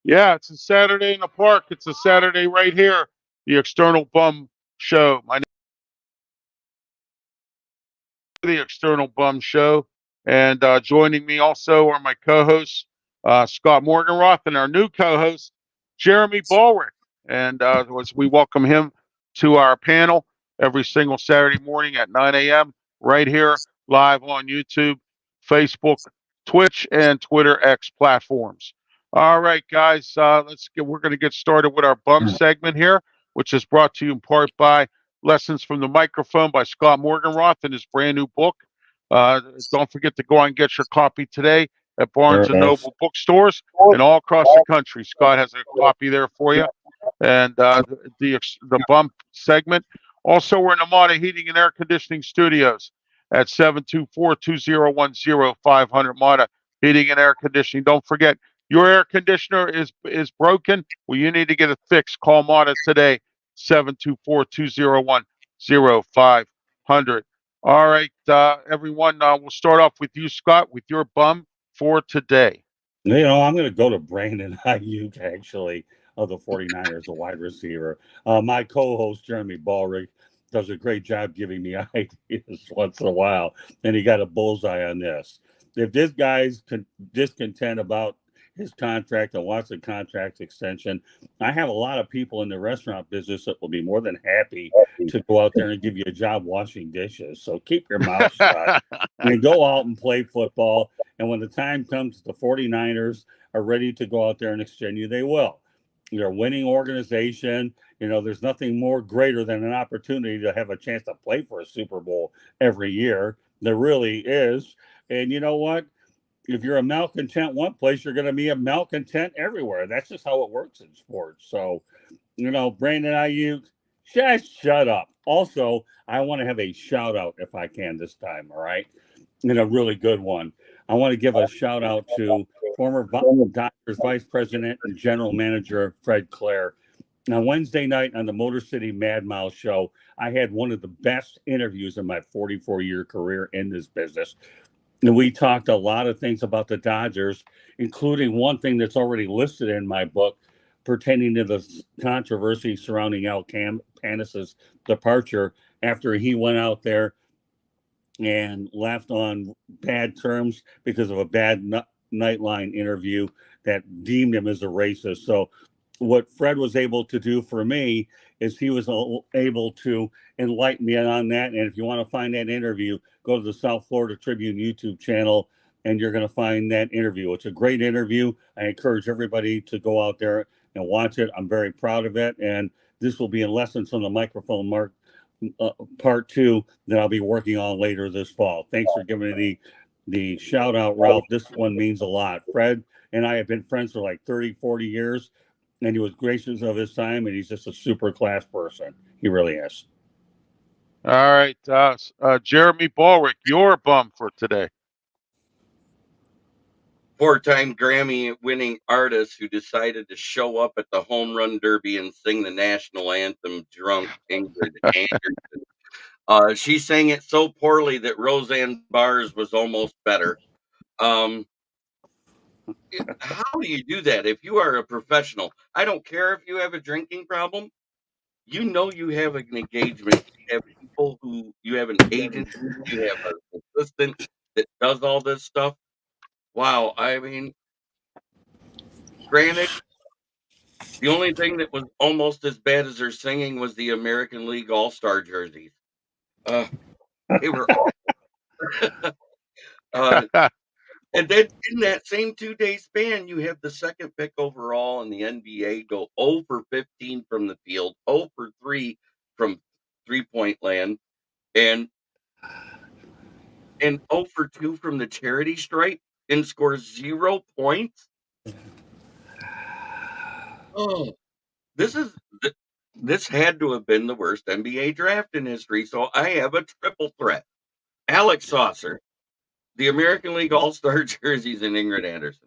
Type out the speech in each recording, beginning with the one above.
Yeah, it's a Saturday in the park. It's a Saturday right here, the External Bum Show. My name is the External Bum Show, and joining me also are my co-hosts Scott Morganroth and our new co-host Jeremy BALREICH. And we welcome him to our panel every single Saturday morning at 9 a.m. right here live on YouTube, Facebook, Twitch, and Twitter X platforms. All right, guys, we're going to get started with our bum segment here, which is brought to you in part by Lessons from the Microphone by Scott Morganroth in his brand new book. Don't forget to go out and get your copy today at Barnes and Noble bookstores and all across the country. Scott has a copy there for you. And the bump segment. Also, we're in the Mata Heating and Air Conditioning Studios at 724-2010-500 Mata Heating and Air Conditioning. Don't forget, your air conditioner is broken. Well, you need to get it fixed. Call Mata today, 724-201-0500. All right, everyone, we'll start off with you, Scott, with your bum for today. I'm going to go to Brandon Ayuk, actually, of the 49ers, a wide receiver. My co-host, Jeremy BALREICH, does a great job giving me ideas once in a while, and he got a bullseye on this. If this guy's discontent about his contract and wants a contract extension, I have a lot of people in the restaurant business that will be more than happy to go out there and give you a job washing dishes. So keep your mouth shut and go out and play football. And when the time comes, the 49ers are ready to go out there and extend you, they will. You're a winning organization. There's nothing more greater than an opportunity to have a chance to play for a Super Bowl every year. There really is. And you know what? If you're a malcontent one place, you're going to be a malcontent everywhere. That's just how it works in sports. So, Brandon Ayuk, just shut up. Also, I want to have a shout out if I can this time. All right. And a really good one. I want to give a shout out to former Dodgers Vice President and General Manager Fred Clare. Now, Wednesday night on the Motor City Mad Mouse show, I had one of the best interviews in my 44-year career in this business. And we talked a lot of things about the Dodgers, including one thing that's already listed in my book pertaining to the controversy surrounding Al Canis's departure after he went out there and left on bad terms because of a bad Nightline interview that deemed him as a racist. So what Fred was able to do for me is he was able to enlighten me on that. And if you want to find that interview, go to the South Florida Tribune YouTube channel and you're going to find that interview. It's a great interview. I encourage everybody to go out there and watch it. I'm very proud of it. And this will be in Lessons from the Microphone part 2 that I'll be working on later this fall. Thanks for giving me the shout out, Ralph. This one means a lot. Fred and I have been friends for like 30, 40 years. And he was gracious of his time, and he's just a super class person. He really is. All right, Jeremy BALREICH, your bum for today. 4-time Grammy-winning artist who decided to show up at the Home Run Derby and sing the national anthem drunk, Ingrid Anderson. She sang it so poorly that Roseanne Barr's was almost better. How do you do that if you are a professional? I don't care if you have a drinking problem. You have an engagement. You have people you have an agent, you have an assistant that does all this stuff. Wow. I mean, granted, the only thing that was almost as bad as her singing was the American League All-Star jerseys. They were awful. And then in that same 2-day span, you have the second pick overall in the NBA go 0 for 15 from the field, 0 for 3 from three-point land, and 0 for 2 from the charity stripe and scores 0 points. Oh, this had to have been the worst NBA draft in history. So I have a triple threat: Alex Saucer, the American League All-Star jerseys, and Ingrid Anderson.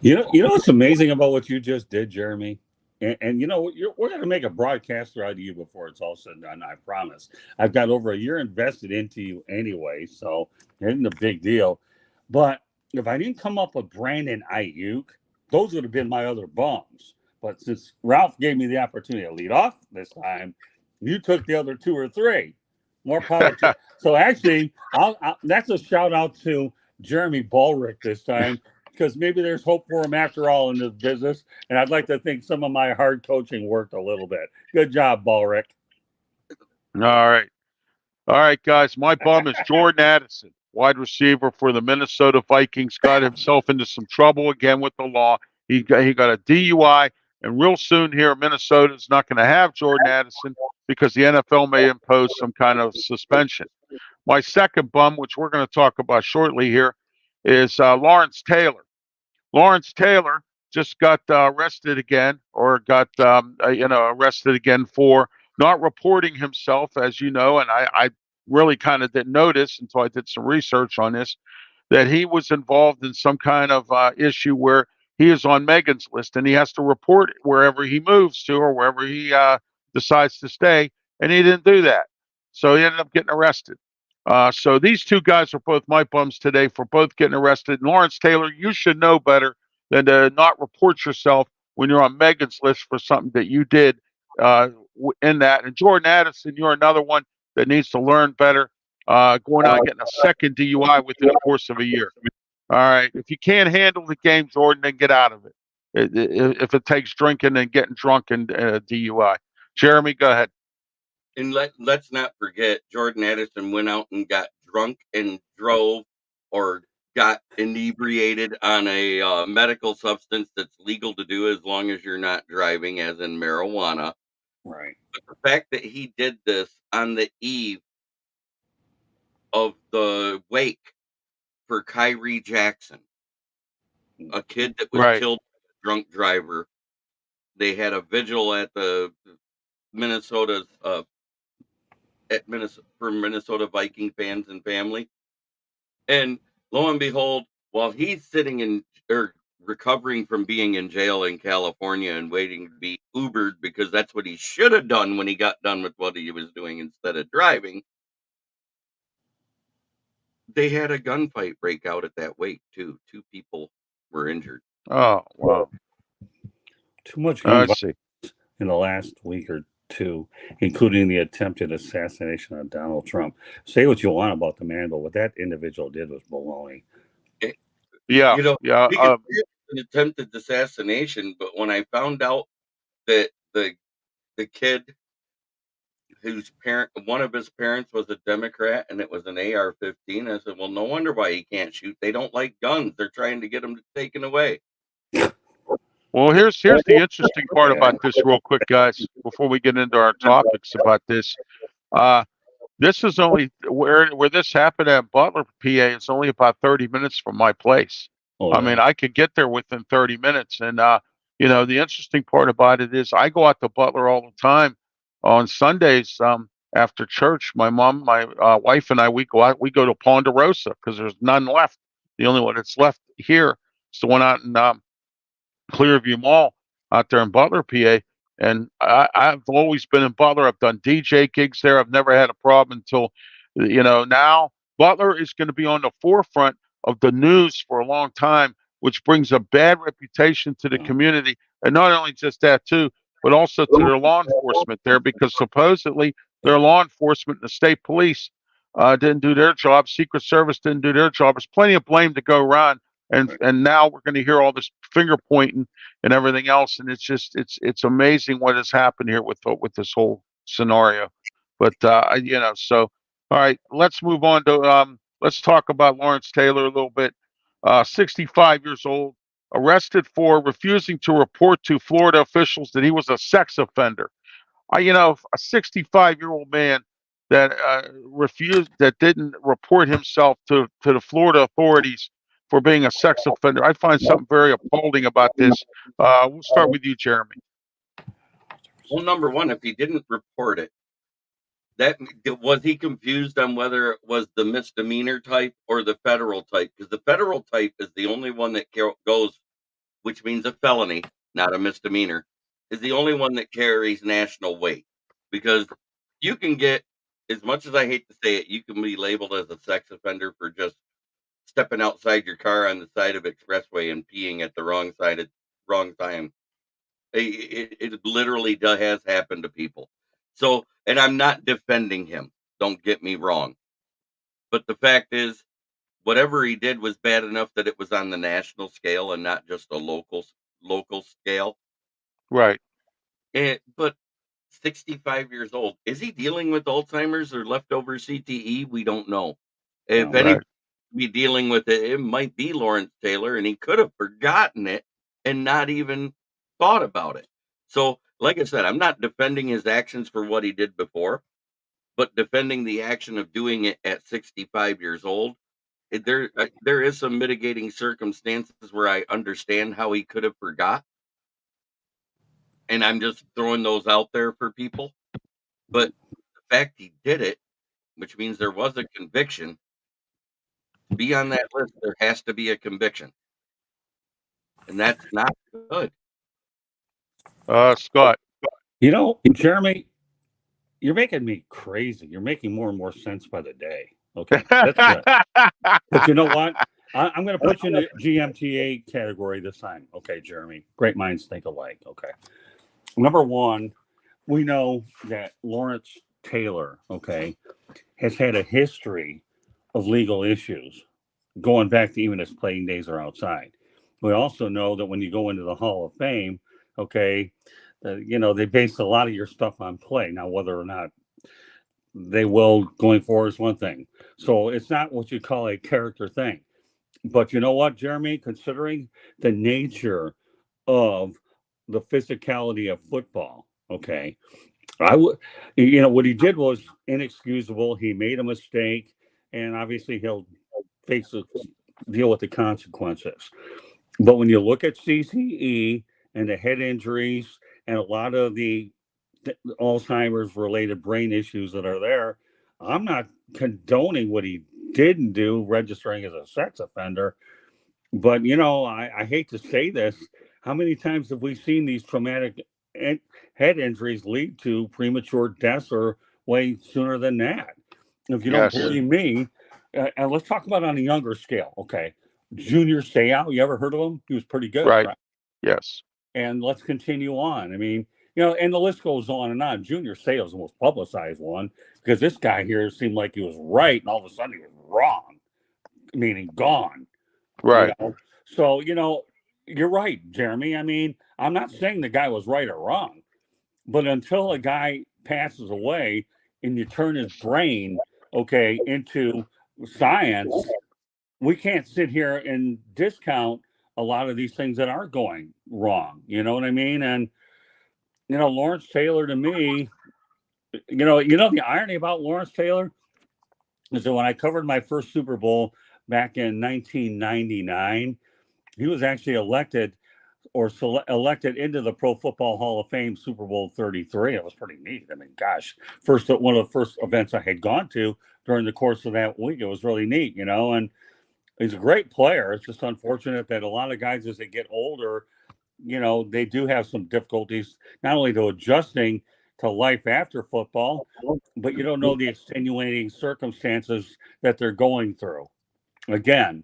You know what's amazing about what you just did, Jeremy, And we're going to make a broadcaster out of you before it's all said and done. I promise. I've got over a year invested into you anyway, so it isn't a big deal. But if I didn't come up with Brandon Ayuk, those would have been my other bums. But since Ralph gave me the opportunity to lead off this time, you took the other 2 or 3. More power to. So actually, that's a shout out to Jeremy Balrich this time, because maybe there's hope for him after all in this business. And I'd like to think some of my hard coaching worked a little bit. Good job, Balrich. All right. All right, guys. My bum is Jordan Addison, wide receiver for the Minnesota Vikings. Got himself into some trouble again with the law. He got a DUI, and real soon here, Minnesota is not going to have Jordan Addison because the NFL may impose some kind of suspension. My second bum, which we're going to talk about shortly here, is Lawrence Taylor. Lawrence Taylor just got arrested again, or got arrested again for not reporting himself, as you know, and I really kind of didn't notice until I did some research on this, that he was involved in some kind of issue where he is on Megan's list and he has to report it wherever he moves to or wherever he decides to stay, and he didn't do that, so he ended up getting arrested. So these 2 guys are both my bums today for both getting arrested. And Lawrence Taylor, you should know better than to not report yourself when you're on Megan's list for something that you did in that. And Jordan Addison, you're another one that needs to learn better, going out and getting a second DUI within the course of a year. All right. If you can't handle the game, Jordan, then get out of it. If it takes drinking and getting drunk and DUI. Jeremy, go ahead. And let's not forget, Jordan Addison went out and got drunk and drove, or got inebriated on a medical substance that's legal to do as long as you're not driving, as in marijuana. Right. But the fact that he did this on the eve of the wake for Kyrie Jackson, a kid that was Right. killed by a drunk driver. They had a vigil at the Minnesota's for Minnesota Viking fans and family. And lo and behold, while he's sitting in or recovering from being in jail in California and waiting to be Ubered, because that's what he should have done when he got done with what he was doing instead of driving, they had a gunfight break out at that wake too. 2 people were injured. Oh, wow. Too much gun I see. in the last week or 2, including the attempted assassination of Donald Trump. Say what you want about the man, but what that individual did was baloney. Yeah. You know, Yeah. we could say it's an attempted assassination, but when I found out that the kid one of his parents was a Democrat and it was an AR-15, I said, well, no wonder why he can't shoot. They don't like guns. They're trying to get them taken away. Well, here's the interesting part about this, real quick, guys, before we get into our topics about this. This is only where this happened at Butler, PA. It's only about 30 minutes from my place. Oh, I mean, I could get there within 30 minutes. And the interesting part about it is I go out to Butler all the time on Sundays after church. My mom, my wife, and I, we go out. We go to Ponderosa because there's none left. The only one that's left here is the one out in Clearview Mall out there in Butler, PA. And I've always been in Butler. I've done DJ gigs there. I've never had a problem until, now Butler is going to be on the forefront of the news for a long time, which brings a bad reputation to the community. And not only just that, too, but also to their law enforcement there, because supposedly their law enforcement and the state police didn't do their job. Secret Service didn't do their job. There's plenty of blame to go around. And now we're going to hear all this finger pointing and everything else, and it's amazing what has happened here with this whole scenario. But so all right, let's move on to let's talk about Lawrence Taylor a little bit. 65 years old, arrested for refusing to report to Florida officials that he was a sex offender. A 65-year-old man that didn't report himself to the Florida authorities for being a sex offender. I find something very appalling about this. We'll start with you, Jeremy. Well, number one, if he didn't report it, that was he confused on whether it was the misdemeanor type or the federal type? Because the federal type is the only one that goes, which means a felony, not a misdemeanor. is the only one that carries national weight, because you can get, as much as I hate to say it, you can be labeled as a sex offender for just stepping outside your car on the side of expressway and peeing at the wrong time. It literally has happened to people. So, and I'm not defending him. Don't get me wrong. But the fact is, whatever he did was bad enough that it was on the national scale and not just a local scale. Right. But 65 years old, is he dealing with Alzheimer's or leftover CTE? We don't know. If No. any Right. be dealing with it, it might be Lawrence Taylor, and he could have forgotten it and not even thought about it. So, like I said, I'm not defending his actions for what he did before, but defending the action of doing it at 65 years old. There is some mitigating circumstances where I understand how he could have forgot, and I'm just throwing those out there for people. But the fact he did it, which means there was a conviction, to be on that list, there has to be a conviction, and that's not good. Scott. Jeremy, you're making me crazy. You're making more and more sense by the day. Okay, that's good. But you know what? I'm going to put you in the GMTA category this time. Okay, Jeremy. Great minds think alike. Okay. Number one, we know that Lawrence Taylor, okay, has had a history of legal issues going back to even his playing days are outside. We also know that when you go into the Hall of Fame, okay, they base a lot of your stuff on play. Now, whether or not they will going forward is one thing. So it's not what you call a character thing. But you know what, Jeremy? Considering the nature of the physicality of football, okay, I would, what he did was inexcusable. He made a mistake, and obviously he'll deal with the consequences. But when you look at CCE and the head injuries and a lot of the Alzheimer's related brain issues that are there, I'm not condoning what he didn't do, registering as a sex offender. But, I hate to say this. How many times have we seen these traumatic head injuries lead to premature deaths or way sooner than that? If you don't Yes. believe me, and let's talk about on a younger scale. Okay. Junior Seau, you ever heard of him? He was pretty good. Right. Yes. And let's continue on. I mean, and the list goes on and on. Junior Seau is the most publicized one because this guy here seemed like he was right, and all of a sudden he was wrong, meaning gone. Right. So, you're right, Jeremy. I mean, I'm not saying the guy was right or wrong, but until a guy passes away and you turn his brain, okay, into science, we can't sit here and discount a lot of these things that are going wrong. You know what I mean? And, Lawrence Taylor to me, the irony about Lawrence Taylor is that when I covered my first Super Bowl back in 1999, he was actually elected into the Pro Football Hall of Fame Super Bowl 33. It was pretty neat. I mean, gosh, one of the first events I had gone to during the course of that week. It was really neat, and he's a great player. It's just unfortunate that a lot of guys, as they get older, they do have some difficulties, not only to adjusting to life after football, but you don't know the extenuating circumstances that they're going through. Again,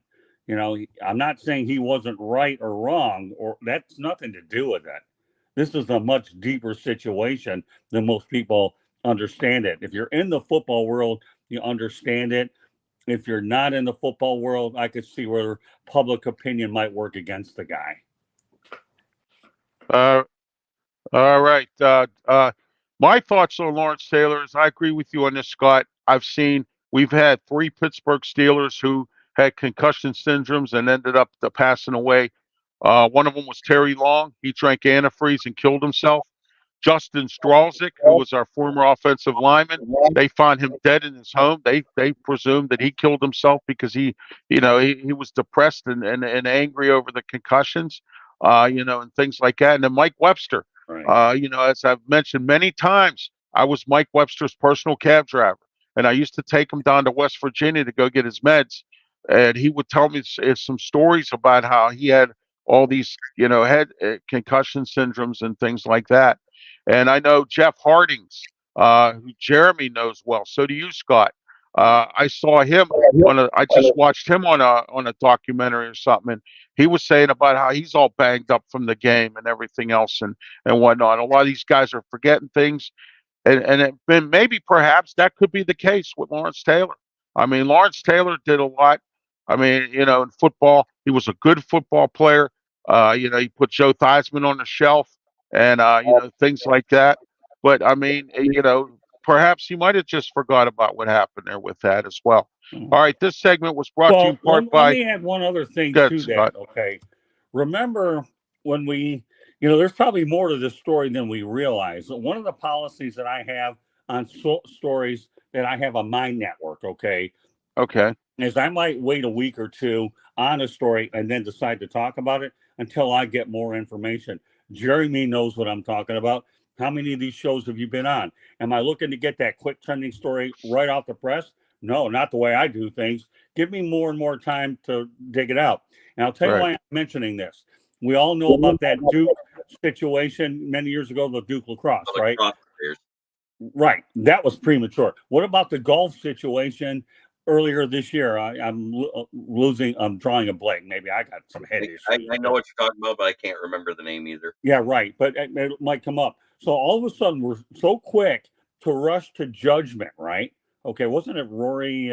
I'm not saying he wasn't right or wrong, or that's nothing to do with it. This is a much deeper situation than most people understand it. If you're in the football world, you understand it. If you're not in the football world, I could see where public opinion might work against the guy. All right. My thoughts on Lawrence Taylor is I agree with you on this, Scott. We've had 3 Pittsburgh Steelers who had concussion syndromes and ended up passing away. One of them was Terry Long. He drank antifreeze and killed himself. Justin Stralzik, who was our former offensive lineman, they found him dead in his home. They presumed that he killed himself because he was depressed and angry over the concussions, and things like that. And then Mike Webster, Right. as I've mentioned many times, I was Mike Webster's personal cab driver, and I used to take him down to West Virginia to go get his meds. And he would tell me some stories about how he had all these, head concussion syndromes and things like that. And I know Jeff Hardings, who Jeremy knows well. So do you, Scott. I saw him I just watched him on a documentary or something, and he was saying about how he's all banged up from the game and everything else and whatnot. A lot of these guys are forgetting things, and maybe perhaps that could be the case with Lawrence Taylor. I mean, Lawrence Taylor did a lot. I mean, in football, he was a good football player. He put Joe Theismann on the shelf and things like that. But I mean, perhaps he might have just forgot about what happened there with that as well. All right, this segment was brought to you in part let by. me add one other thing Good, to Scott. that. Okay, remember when there's probably more to this story than we realize. One of the policies that I have on stories that I have on my network, okay, Okay. is I might wait a week or two on a story and then decide to talk about it until I get more information. Jeremy knows what I'm talking about. How many of these shows have you been on? Am I looking to get that quick trending story right off the press? No, not the way I do things. Give me more and more time to dig it out. And I'll tell you why I'm mentioning this. We all know about that Duke situation many years ago, the Duke lacrosse, right? Right. That was premature. What about the golf situation earlier this year? I'm drawing a blank. Maybe I got some head issues. I know what you're talking about, but I can't remember the name either. Yeah, right. But it might come up. So all of a sudden, we're so quick to rush to judgment, right? Okay, wasn't it Rory?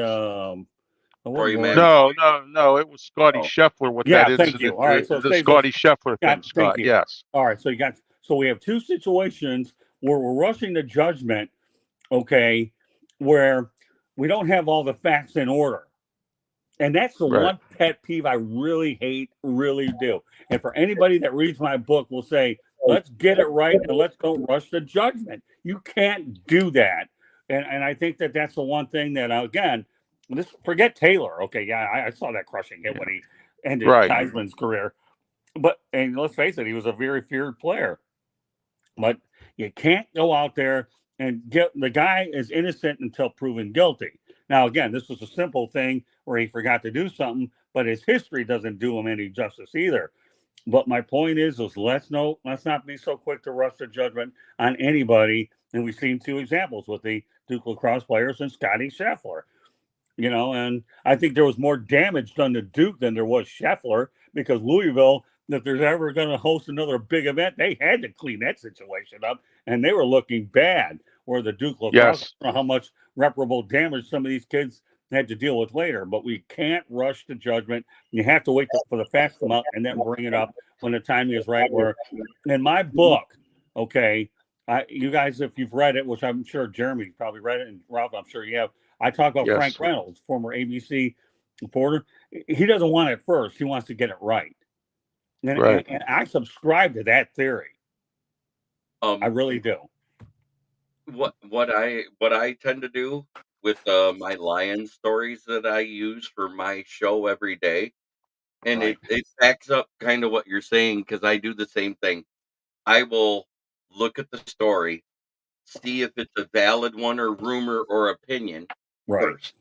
Rory No. It was Scotty Scheffler with that thank incident. you. All right, so The Scotty Scheffler thing, Scott. thank you. Yes. All right, so we have two situations where we're rushing to judgment, okay, where we don't have all the facts in order. And that's the one pet peeve I really hate, really do. And for anybody that reads my book will say, let's get it right and let's don't rush to judgment. You can't do that. And I think that that's the one thing that, again, forget Taylor. Okay, yeah, I saw that crushing hit when he ended Theismann's career. And let's face it, he was a very feared player. But you can't go out there and the guy is innocent until proven guilty. Now, again, this was a simple thing where he forgot to do something, but his history doesn't do him any justice either. But my point is let's not be so quick to rush to judgment on anybody. And we've seen two examples with the Duke lacrosse players and Scotty Scheffler. And I think there was more damage done to Duke than there was Scheffler, because Louisville, if they're ever going to host another big event, they had to clean that situation up, and they were looking bad. Where the Duke lacrosse, I don't know how much reparable damage some of these kids had to deal with later, but we can't rush to judgment. You have to wait for the facts to come out and then bring it up when the timing is right. Where in my book, okay, you guys, if you've read it, which I'm sure Jeremy's probably read it, and Ralph, I'm sure you have, I talk about Frank Reynolds, former ABC reporter. He doesn't want it first. He wants to get it right. And I subscribe to that theory. I really do. What I tend to do with my lion stories that I use for my show every day, and it backs up kind of what you're saying, because I do the same thing. I will look at the story, see if it's a valid one or rumor or opinion first.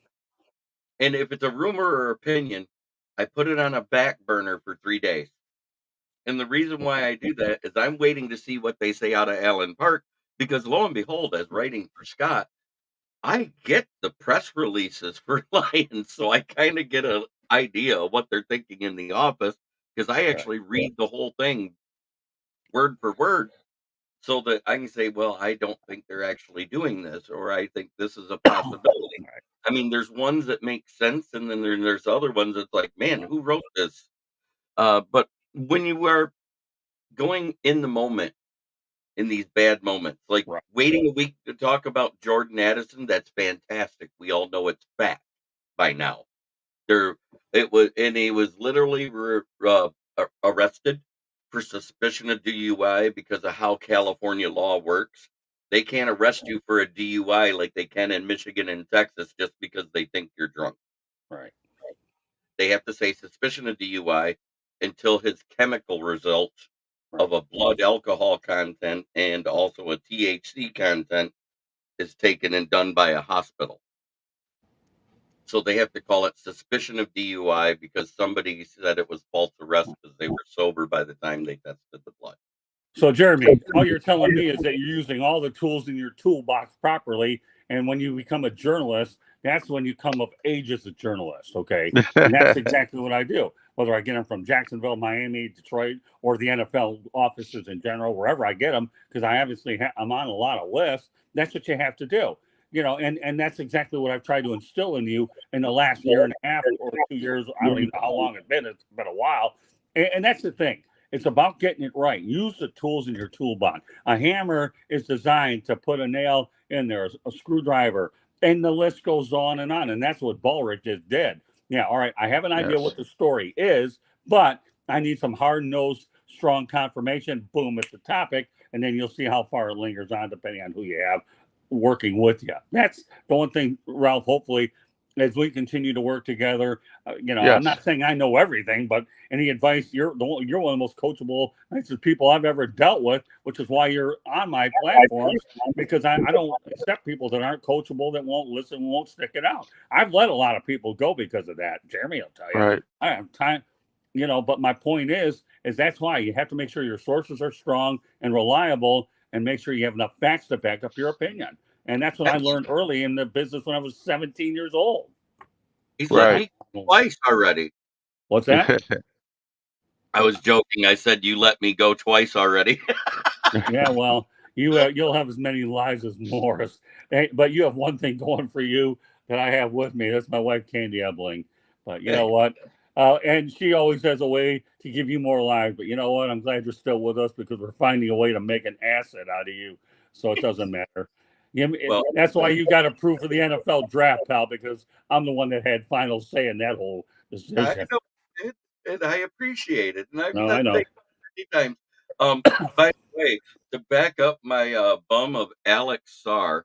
And if it's a rumor or opinion, I put it on a back burner for 3 days. And the reason why I do that is I'm waiting to see what they say out of Allen Park, because lo and behold, as writing for Scott, I get the press releases for Lions, so I kind of get an idea of what they're thinking in the office, because I actually read the whole thing word for word, so that I can say, well, I don't think they're actually doing this, or I think this is a possibility. I mean, there's ones that make sense, and then there's other ones that's like, man, who wrote this? But when you are going in the moment, in these bad moments, like waiting a week to talk about Jordan Addison, that's fantastic. We all know it's fact by now. He was literally arrested for suspicion of DUI because of how California law works. They can't arrest you for a DUI like they can in Michigan and Texas just because they think you're drunk. Right. They have to say suspicion of DUI until his chemical results of a blood alcohol content and also a THC content is taken and done by a hospital. So they have to call it suspicion of DUI because somebody said it was false arrest because they were sober by the time they tested the blood. So, Jeremy, all you're telling me is that you're using all the tools in your toolbox properly. And when you become a journalist, that's when you come of age as a journalist. Okay. And that's exactly what I do. Whether I get them from Jacksonville, Miami, Detroit, or the NFL offices in general, wherever I get them, because I obviously I'm on a lot of lists. That's what you have to do. And that's exactly what I've tried to instill in you in the last year and a half or 2 years. I don't even know how long it's been. It's been a while. And that's the thing. It's about getting it right. Use the tools in your toolbox. A hammer is designed to put a nail in there, a screwdriver, and the list goes on. And that's what BALREICH just did. Yeah, all right, I have an idea what the story is, but I need some hard-nosed, strong confirmation. Boom, it's the topic, and then you'll see how far it lingers on, depending on who you have working with you. That's the one thing, Ralph, hopefully, as we continue to work together. I'm not saying I know everything, but any advice, you're one of the most coachable, nicest people I've ever dealt with, which is why you're on my platforms, because I don't accept people that aren't coachable, that won't listen, won't stick it out. I've let a lot of people go because of that. Jeremy will tell you. Right. I have time, but my point is that's why you have to make sure your sources are strong and reliable, and make sure you have enough facts to back up your opinion. And that's what I learned early in the business when I was 17 years old. He's let me twice already. What's that? I was joking. I said you let me go twice already. Yeah, well, you'll have as many lives as Morris, but you have one thing going for you that I have with me. That's my wife, Candy Ebling. But you know what? And she always has a way to give you more lives. But you know what? I'm glad you're still with us because we're finding a way to make an asset out of you. So it doesn't matter. That's why you got approved for the NFL draft, pal, because I'm the one that had final say in that whole decision. I know it, and I appreciate it. And I've I know. Many times. By the way, to back up my bum of Alex Sarr,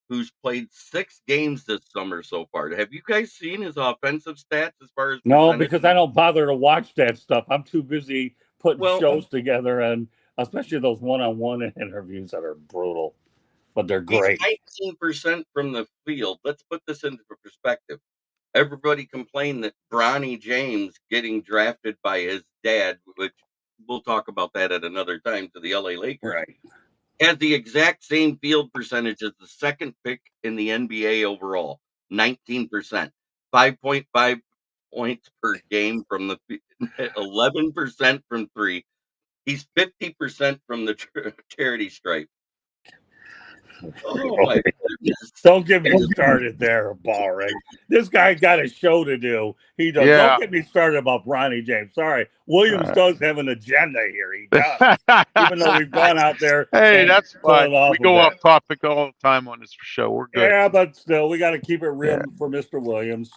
who's played 6 games this summer so far. Have you guys seen his offensive stats as far as No, because I don't bother to watch that stuff. I'm too busy putting shows together, and especially those one-on-one interviews that are brutal, but they're great. He's 19% from the field. Let's put this into perspective. Everybody complained that Bronny James getting drafted by his dad, which we'll talk about that at another time, to the LA Lakers, has the exact same field percentage as the second pick in the NBA overall, 19%, 5.5 points per game from the 11% from 3. He's 50% from the charity stripe. Oh my goodness. Don't get me started there, BALREICH. This guy got a show to do. He does. Yeah. Don't get me started about Bronny James. Sorry. Williams does have an agenda here. He does. Even though we've gone out there. Hey, that's fine. We go off bit. topic all the time on this show. We're good. Yeah, but still, we got to keep it real for Mr. Williams.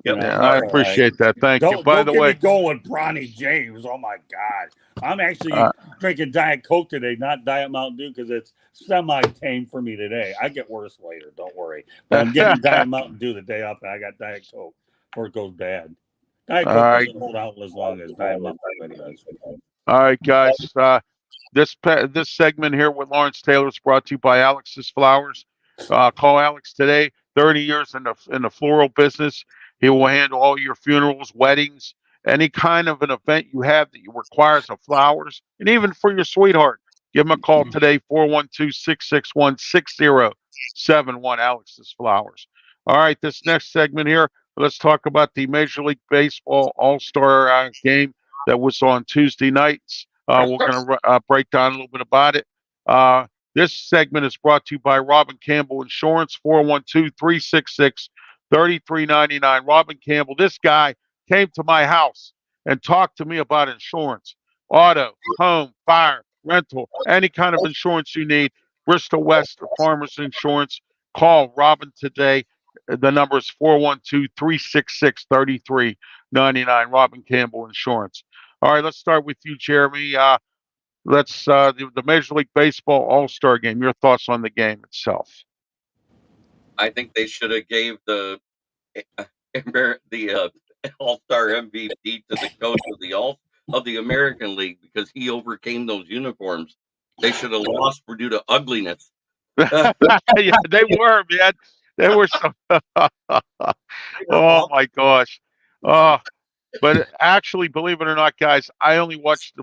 I appreciate that. Thank you. By the way, don't get me going, Bronny James. Oh my God, I'm actually drinking Diet Coke today, not Diet Mountain Dew, because it's semi-tame for me today. I get worse later. Don't worry. But I'm getting Diet Mountain Dew the day off, and I got Diet Coke before it goes bad. Diet Coke doesn't hold out as long as Diet Mountain Dew does. All right, guys. This segment here with Lawrence Taylor is brought to you by Alex's Flowers. Call Alex today. 30 years in the floral business. He will handle all your funerals, weddings, any kind of an event you have that requires of flowers, and even for your sweetheart. Give him a call today, 412-661-6071, Alex's Flowers. All right, this next segment here, let's talk about the Major League Baseball All-Star game that was on Tuesday nights. We're going to break down a little bit about it. This segment is brought to you by Robin Campbell Insurance, 412-366-3399. Robin Campbell, this guy came to my house and talked to me about insurance, auto, home, fire, rental, any kind of insurance you need. Bristol West Farmers Insurance. Call Robin today. The number is 412-366-3399. Robin Campbell Insurance. All right, let's start with you, Jeremy. Let's the Major League Baseball All-Star Game. Your thoughts on the game itself? I think they should have gave the All-Star MVP to the coach of the American League because he overcame those uniforms. They should have lost due to ugliness. Yeah, they were, man. There were some. They were Oh awful. my gosh. Oh, but actually, believe it or not, guys, I only watched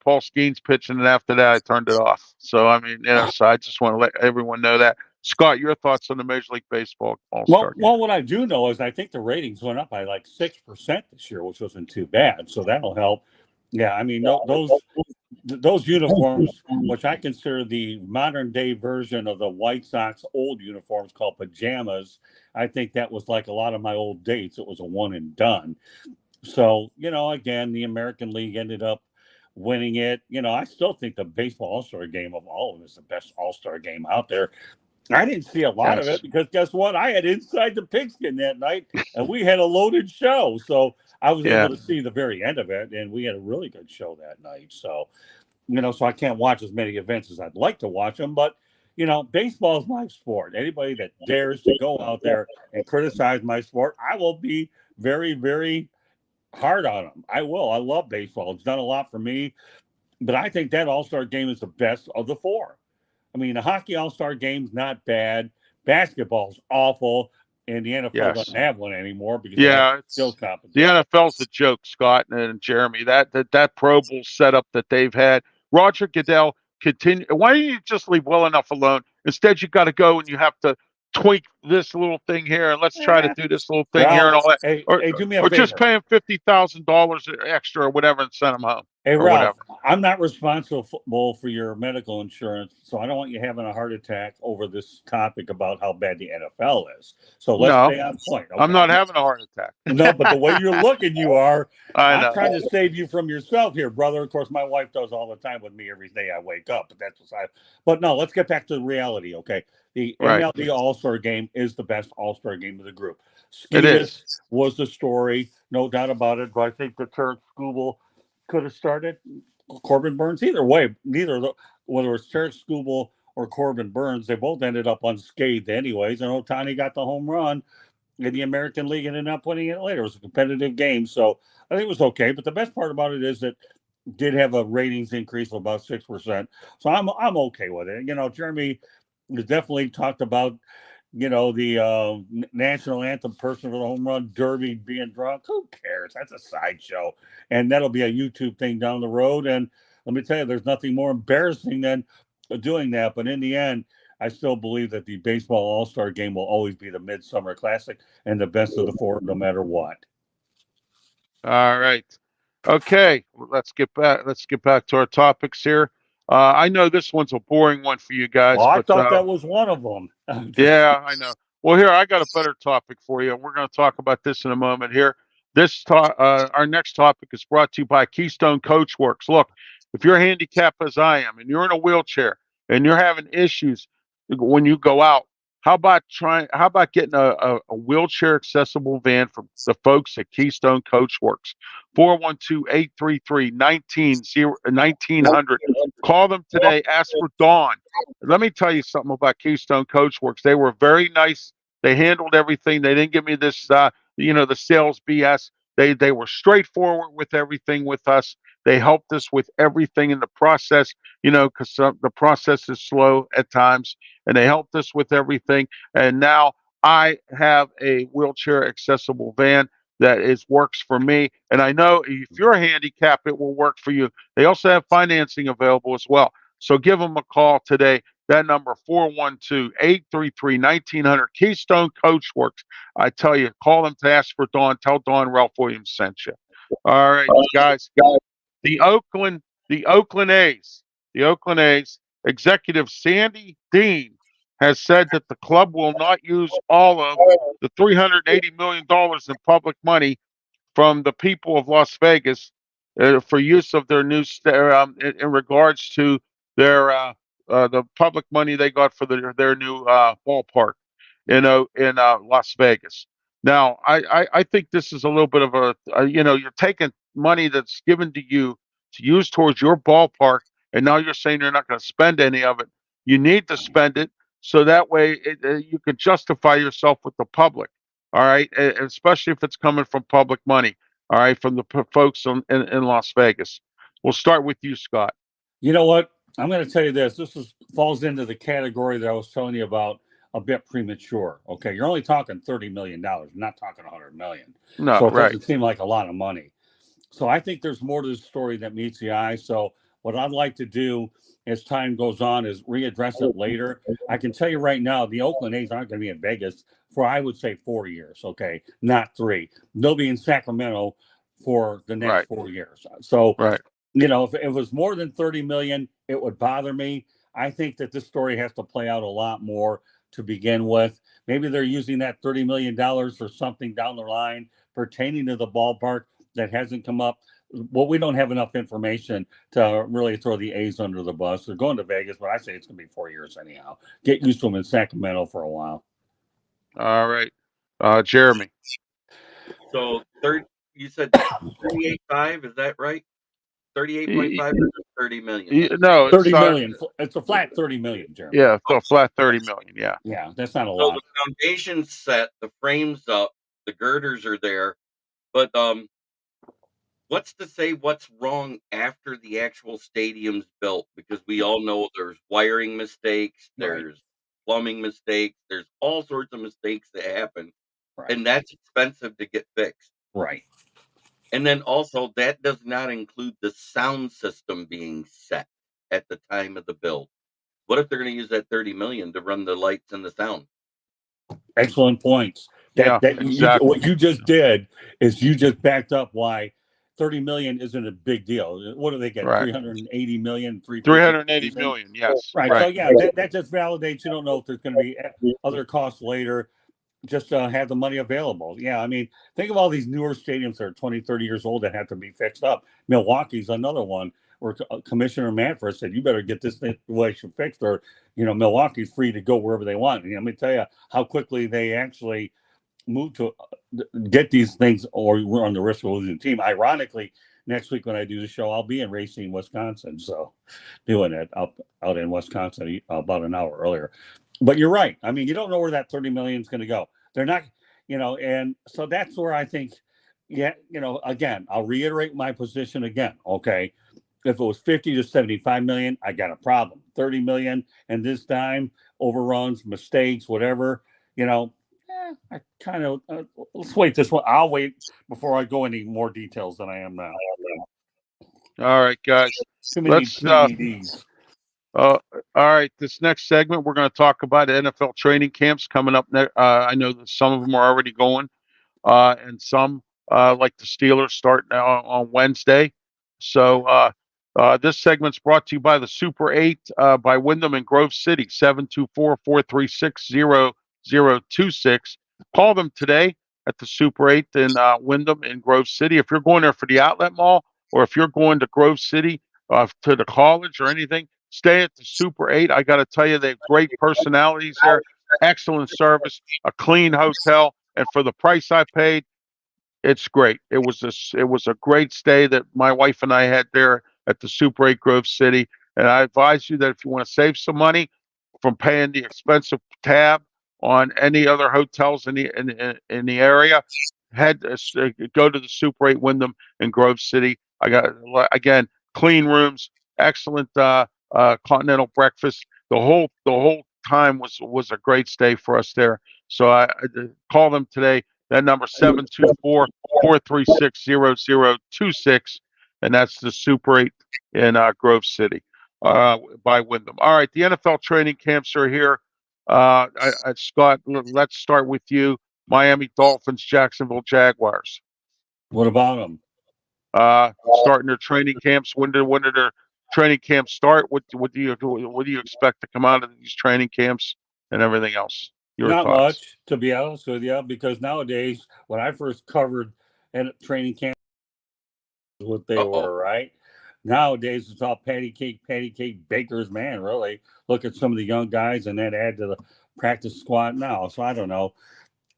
Paul Skeens pitch, and then after that, I turned it off. So I mean, so I just want to let everyone know that. Scott, your thoughts on the Major League Baseball All Star Game? What I do know is I think the ratings went up by like 6% this year, which wasn't too bad. So that'll help. Yeah, I mean those uniforms, which I consider the modern day version of the White Sox old uniforms called pajamas. I think that was like a lot of my old dates. It was a one and done. So, again, the American League ended up winning it. I still think the baseball all-star game of all of them is the best all-star game out there. I didn't see a lot of it Yes. because guess what? I had Inside the Pigskin that night and we had a loaded show. So I was Yeah. able to see the very end of it and we had a really good show that night. So, so I can't watch as many events as I'd like to watch them, but baseball is my sport. Anybody that dares to go out there and criticize my sport, I will be very, very hard on them. I will. I love baseball. It's done a lot for me, but I think that All-Star game is the best of the four. I mean, the hockey All-Star game's not bad. Basketball's awful, and the NFL Yes. doesn't have one anymore because they have Yeah. skills The competition. NFL's a joke, Scott and Jeremy. That Pro Bowl setup that they've had. Roger Goodell continue. Why don't you just leave well enough alone? Instead, you got to go and you have to tweak this little thing here, and let's try to do this little thing here and Ralph, all that, hey, do me a or just favor. pay him $50,000 extra or whatever and send him home. Hey, or Ralph, whatever. I'm not responsible for your medical insurance, so I don't want you having a heart attack over this topic about how bad the NFL is. So let's No, stay on point, I'm okay? not having a heart attack. No, but the way you're looking, you are. I I'm know. trying to save you from yourself here, brother. Of course, my wife does all the time with me every day I wake up, but that's beside. But no, let's get back to reality, okay? The Right. MLB All-Star Game is the best All-Star Game of the group. It is. Skeetus was the story, no doubt about it. But I think the Terrence Scoobel could have started Corbin Burns. Either way, neither of the, whether it's Terrence Scoobel or Corbin Burns, they both ended up unscathed anyways. And Ohtani got the home run in the American League and ended up winning it later. It was a competitive game, so I think it was okay. But the best part about it is that it did have a ratings increase of about 6%. So I'm okay with it. Jeremy has definitely talked about the national anthem person for the home run derby being drunk. Who cares? That's a sideshow, and that'll be a YouTube thing down the road. And let me tell you, there's nothing more embarrassing than doing that. But in the end, I still believe that the baseball all-star game will always be the midsummer classic and the best of the four, no matter what. All right. Okay. Let's get back to our topics here. I know this one's a boring one for you guys, Well, I but thought that was one of them. yeah, I know. Well, here I got a better topic for you. We're going to talk about this in a moment here. Our next topic is brought to you by Keystone Coachworks. Look, if you're handicapped as I am, and you're in a wheelchair, and you're having issues when you go out, how about getting a wheelchair accessible van from the folks at Keystone Coachworks? 412-833-1900. Call them today. Ask for Dawn. Let me tell you something about Keystone Coachworks. They were very nice. They handled everything. They didn't give me this, the sales BS. They were straightforward with everything with us. They helped us with everything in the process, because the process is slow at times, and they helped us with everything. And now I have a wheelchair accessible van that works for me. And I know if you're handicapped, it will work for you. They also have financing available as well. So give them a call today. That number, 412-833-1900. Keystone Coachworks. I tell you, call them to ask for Dawn. Tell Dawn Ralph Williams sent you. All right, guys. The Oakland A's. The Oakland A's executive Sandy Dean has said that the club will not use all of the $380 million in public money from the people of Las Vegas for use of their in regards to the public money they got for their new ballpark in Las Vegas. Now, I think this is a little bit of you're taking money that's given to you to use towards your ballpark, and now you're saying you're not going to spend any of it. You need to spend it so that way you can justify yourself with the public. All right, especially if it's coming from public money. All right, from the folks in Las Vegas. We'll start with you, Scott. You know what? I'm going to tell you this. Falls into the category that I was telling you about a bit premature. Okay, you're only talking $30 million, not talking $100 million. No, So it right. doesn't seem like a lot of money. So I think there's more to the story that meets the eye. So what I'd like to do as time goes on is readdress it later. I can tell you right now, the Oakland A's aren't going to be in Vegas for, I would say, 4 years. Okay, not 3. They'll be in Sacramento for the next Right. 4 years. So, Right. if it was more than 30 million, it would bother me. I think that this story has to play out a lot more to begin with. Maybe they're using that $30 million for something down the line pertaining to the ballpark that hasn't come up. Well, we don't have enough information to really throw the A's under the bus. They're going to Vegas, but I say it's going to be 4 years anyhow. Get used to them in Sacramento for a while. All right. Jeremy. So you said 38.5, is that right? 38.5 or 30 million? No, it's 30 million. It's a flat 30 million, Jeremy. yeah, so flat 30 million. Yeah. Yeah, that's not a So lot. the foundation's set, the frame's up, the girders are there, but what's to say what's wrong after the actual stadium's built? Because we all know there's wiring mistakes, Right. there's plumbing mistakes, there's all sorts of mistakes that happen, Right. and that's expensive to get fixed. Right. And then also that does not include the sound system being set at the time of the build. What if they're going to use that 30 million to run the lights and the sound? Excellent points. Yeah, exactly. What you just did is you just backed up why 30 million isn't a big deal. What do they get? Right. 380 million, 380 million. Yes. Right. Right. So yeah, that just validates. You don't know if there's going to be other costs later. Just have the money available. Yeah, I mean, think of all these newer stadiums that are 20, 30 years old that have to be fixed up. Milwaukee's another one where Commissioner Manfred said, you better get this situation fixed or, Milwaukee's free to go wherever they want. And let me tell you how quickly they actually move to get these things or run the risk of losing the team. Ironically, next week when I do the show, I'll be in Racine, Wisconsin. So doing it out in Wisconsin about an hour earlier. But you're right. I mean, you don't know where that 30 million is going to go. They're not, and so that's where I think, again, I'll reiterate my position again. Okay. If it was 50 to 75 million, I got a problem. 30 million, and this time overruns, mistakes, whatever, I kind of, let's wait this one. I'll wait before I go any more details than I am now. All right, guys. Too many PDDs. All right. This next segment, we're going to talk about NFL training camps coming up. I know that some of them are already going, and some, like the Steelers, start now on Wednesday. So this segment's brought to you by the Super 8 by Wyndham and Grove City, 724-436-0026. Call them today at the Super 8 in Wyndham and Grove City. If you're going there for the outlet mall or if you're going to Grove City to the college or anything, stay at the Super 8. I got to tell you, they have great personalities there, excellent service, a clean hotel, and for the price I paid, it's great. It was a great stay that my wife and I had there at the Super 8 Grove City. And I advise you that if you want to save some money from paying the expensive tab on any other hotels in the area, go to the Super 8 Wyndham in Grove City. I got, again, clean rooms, excellent continental breakfast. The whole time was a great stay for us there. So I call them today. That number 724-436-0026, and that's the Super 8 in Grove City by Wyndham. All right, the NFL training camps are here. Scott, let's start with you. Miami Dolphins, Jacksonville Jaguars. What about them? Starting their training camps. When did their training camps start? What do you expect to come out of these training camps and everything else? Your Not thoughts? much, to be honest with you, because nowadays, when I first covered training camp, what they were, right? Nowadays, it's all patty cake, baker's man, really. Look at some of the young guys and then add to the practice squad now. So I don't know.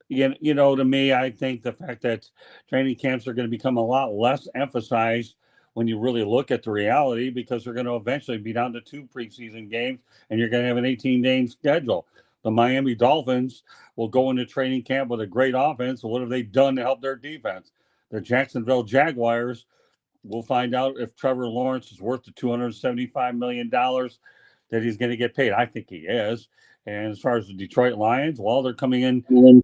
To me, I think the fact that training camps are going to become a lot less emphasized when you really look at the reality, because they're going to eventually be down to 2 preseason games and you're going to have an 18-game schedule. The Miami Dolphins will go into training camp with a great offense. What have they done to help their defense? The Jacksonville Jaguars, we'll find out if Trevor Lawrence is worth the $275 million that he's going to get paid. I think he is. And as far as the Detroit Lions, well, they're coming in.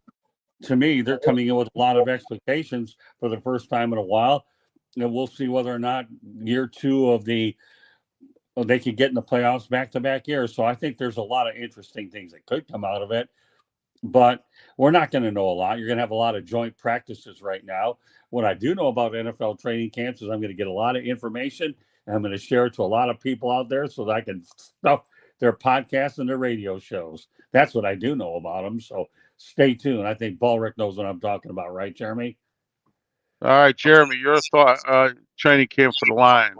To me, they're coming in with a lot of expectations for the first time in a while. And we'll see whether or not year two of they can get in the playoffs back-to-back years. So I think there's a lot of interesting things that could come out of it. But we're not going to know a lot. You're going to have a lot of joint practices right now. What I do know about NFL training camps is I'm going to get a lot of information, and I'm going to share it to a lot of people out there so that I can stuff their podcasts and their radio shows. That's what I do know about them. So stay tuned. I think BALREICH knows what I'm talking about, right, Jeremy? All right, Jeremy, your thought, training camp for the Lions,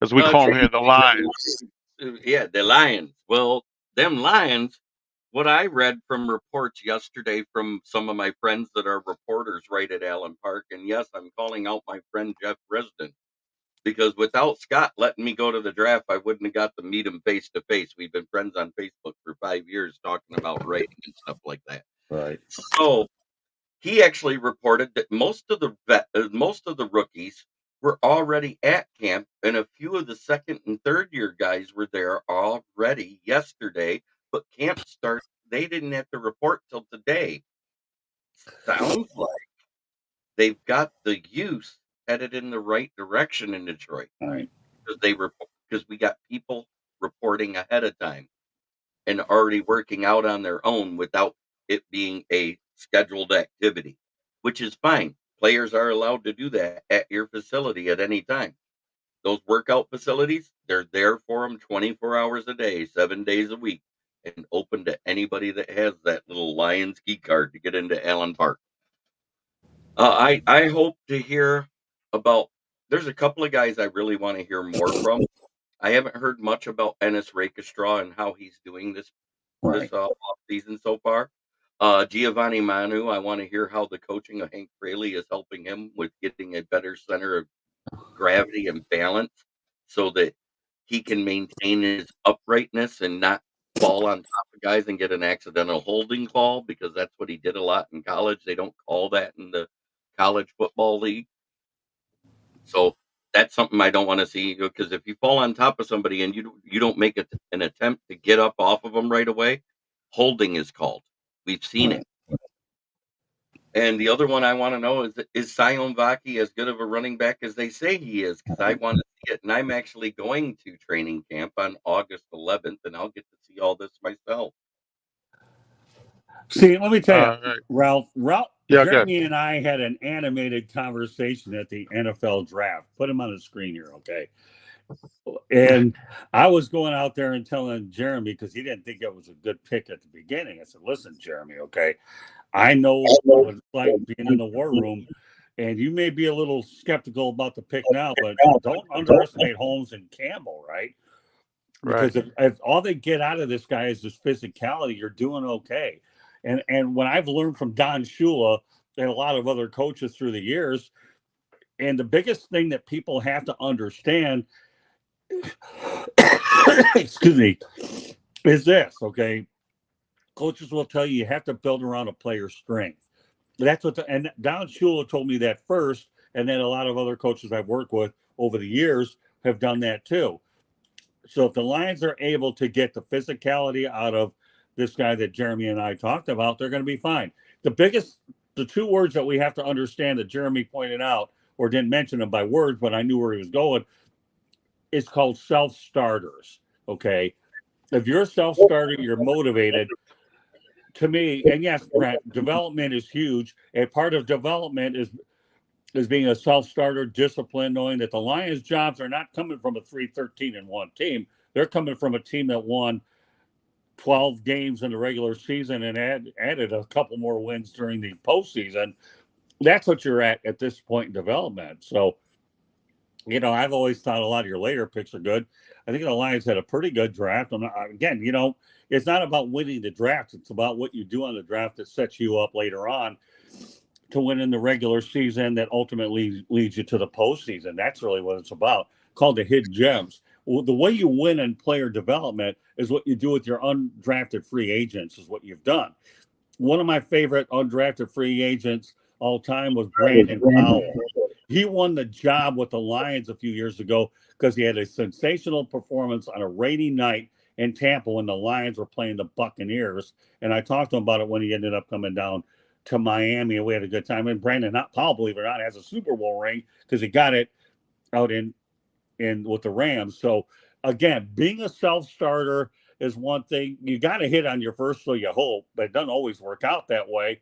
as we call them here, the Lions. Yeah, the Lions. Well, them Lions, what I read from reports yesterday from some of my friends that are reporters right at Allen Park, and yes, I'm calling out my friend Jeff Brisden, because without Scott letting me go to the draft, I wouldn't have got to meet him face to face. We've been friends on Facebook for 5 years talking about writing and stuff like that. Right. So he actually reported that most of the rookies were already at camp, and a few of the second and third year guys were there already yesterday. But camp start, they didn't have to report till today. Sounds like they've got the youth headed in the right direction in Detroit, Right. because we got people reporting ahead of time and already working out on their own without it being a scheduled activity, which is fine. Players are allowed to do that at your facility at any time. Those workout facilities, they're there for them 24 hours a day, 7 days a week, and open to anybody that has that little Lions key card to get into Allen Park. I hope to hear about. There's a couple of guys I really want to hear more from. I haven't heard much about Ennis Rakestraw and how he's doing this Right. off season so far. Giovanni Manu, I want to hear how the coaching of Hank Fraley is helping him with getting a better center of gravity and balance so that he can maintain his uprightness and not fall on top of guys and get an accidental holding call, because that's what he did a lot in college. They don't call that in the college football league. So that's something I don't want to see, because if you fall on top of somebody and you don't make an attempt to get up off of them right away, holding is called. We've seen it. And the other one I want to know is Sion Vaki as good of a running back as they say he is? Because I want to see it. And I'm actually going to training camp on August 11th, and I'll get to see all this myself. See, let me tell you, Right. Ralph, Yeah, Jeremy and I had an animated conversation at the NFL draft. Put him on the screen here, okay? And I was going out there and telling Jeremy, because he didn't think it was a good pick at the beginning. I said, listen, Jeremy, okay, I know what it's like being in the war room, and you may be a little skeptical about the pick now, but don't underestimate Holmes and Campbell, right? Because if all they get out of this guy is this physicality, you're doing okay. And when I've learned from Don Shula and a lot of other coaches through the years, and the biggest thing that people have to understand, excuse me, is this, okay? Coaches will tell you have to build around a player's strength. That's what and Don Shula told me that first, and then a lot of other coaches I've worked with over the years have done that too. So if the Lions are able to get the physicality out of this guy that Jeremy and I talked about, they're going to be fine. The two words that we have to understand that Jeremy pointed out, or didn't mention them by words, but I knew where he was going, is called self-starters, okay? If you're a self-starter, you're motivated. To me, and yes, Brent, development is huge. And part of development is being a self-starter, discipline, knowing that the Lions' jobs are not coming from a 3-13-1 team. They're coming from a team that won 12 games in the regular season and added a couple more wins during the postseason. That's what you're at this point in development. So, I've always thought a lot of your later picks are good. I think the Lions had a pretty good draft. Again, it's not about winning the draft. It's about what you do on the draft that sets you up later on to win in the regular season that ultimately leads you to the postseason. That's really what it's about, called the hidden gems. Well, the way you win in player development is what you do with your undrafted free agents, is what you've done. One of my favorite undrafted free agents all time was Brandon Powell. He won the job with the Lions a few years ago because he had a sensational performance on a rainy night in Tampa when the Lions were playing the Buccaneers. And I talked to him about it when he ended up coming down to Miami, and we had a good time. And Brandon Paul, believe it or not, has a Super Bowl ring because he got it out in with the Rams. So again, being a self-starter is one thing. You got to hit on your first, so you hope, but it doesn't always work out that way.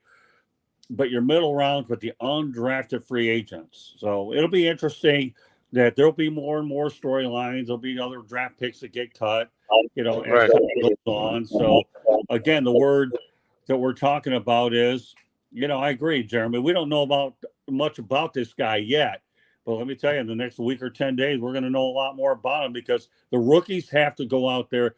But your middle rounds with the undrafted free agents. So it'll be interesting that there'll be more and more storylines. There'll be other draft picks that get cut, as time goes on. So again, the word that we're talking about is, I agree, Jeremy. We don't know much about this guy yet. But let me tell you, in the next week or 10 days, we're going to know a lot more about him because the rookies have to go out there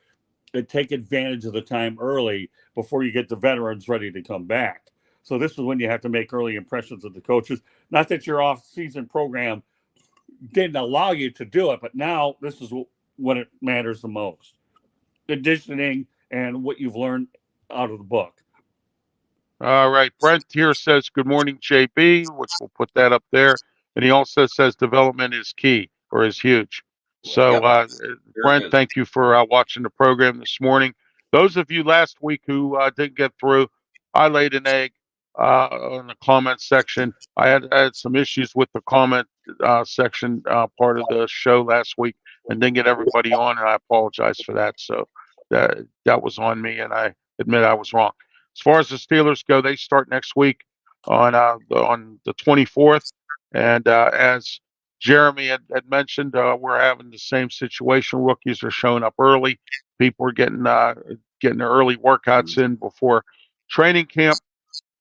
and take advantage of the time early before you get the veterans ready to come back. So this is when you have to make early impressions of the coaches. Not that your off-season program didn't allow you to do it, but now this is when it matters the most. Conditioning and what you've learned out of the book. All right. Brent here says, good morning, JB, which we'll put that up there. And he also says development is key or is huge. So, Brent, thank you for watching the program this morning. Those of you last week who didn't get through, I laid an egg in the comment section. I had some issues with the comment section part of the show last week and didn't get everybody on, and I apologize for that. So that was on me, and I admit I was wrong. As far as the Steelers go, they start next week on the 24th, and as Jeremy had mentioned, we're having the same situation. Rookies are showing up early. People are getting their early workouts in before training camp.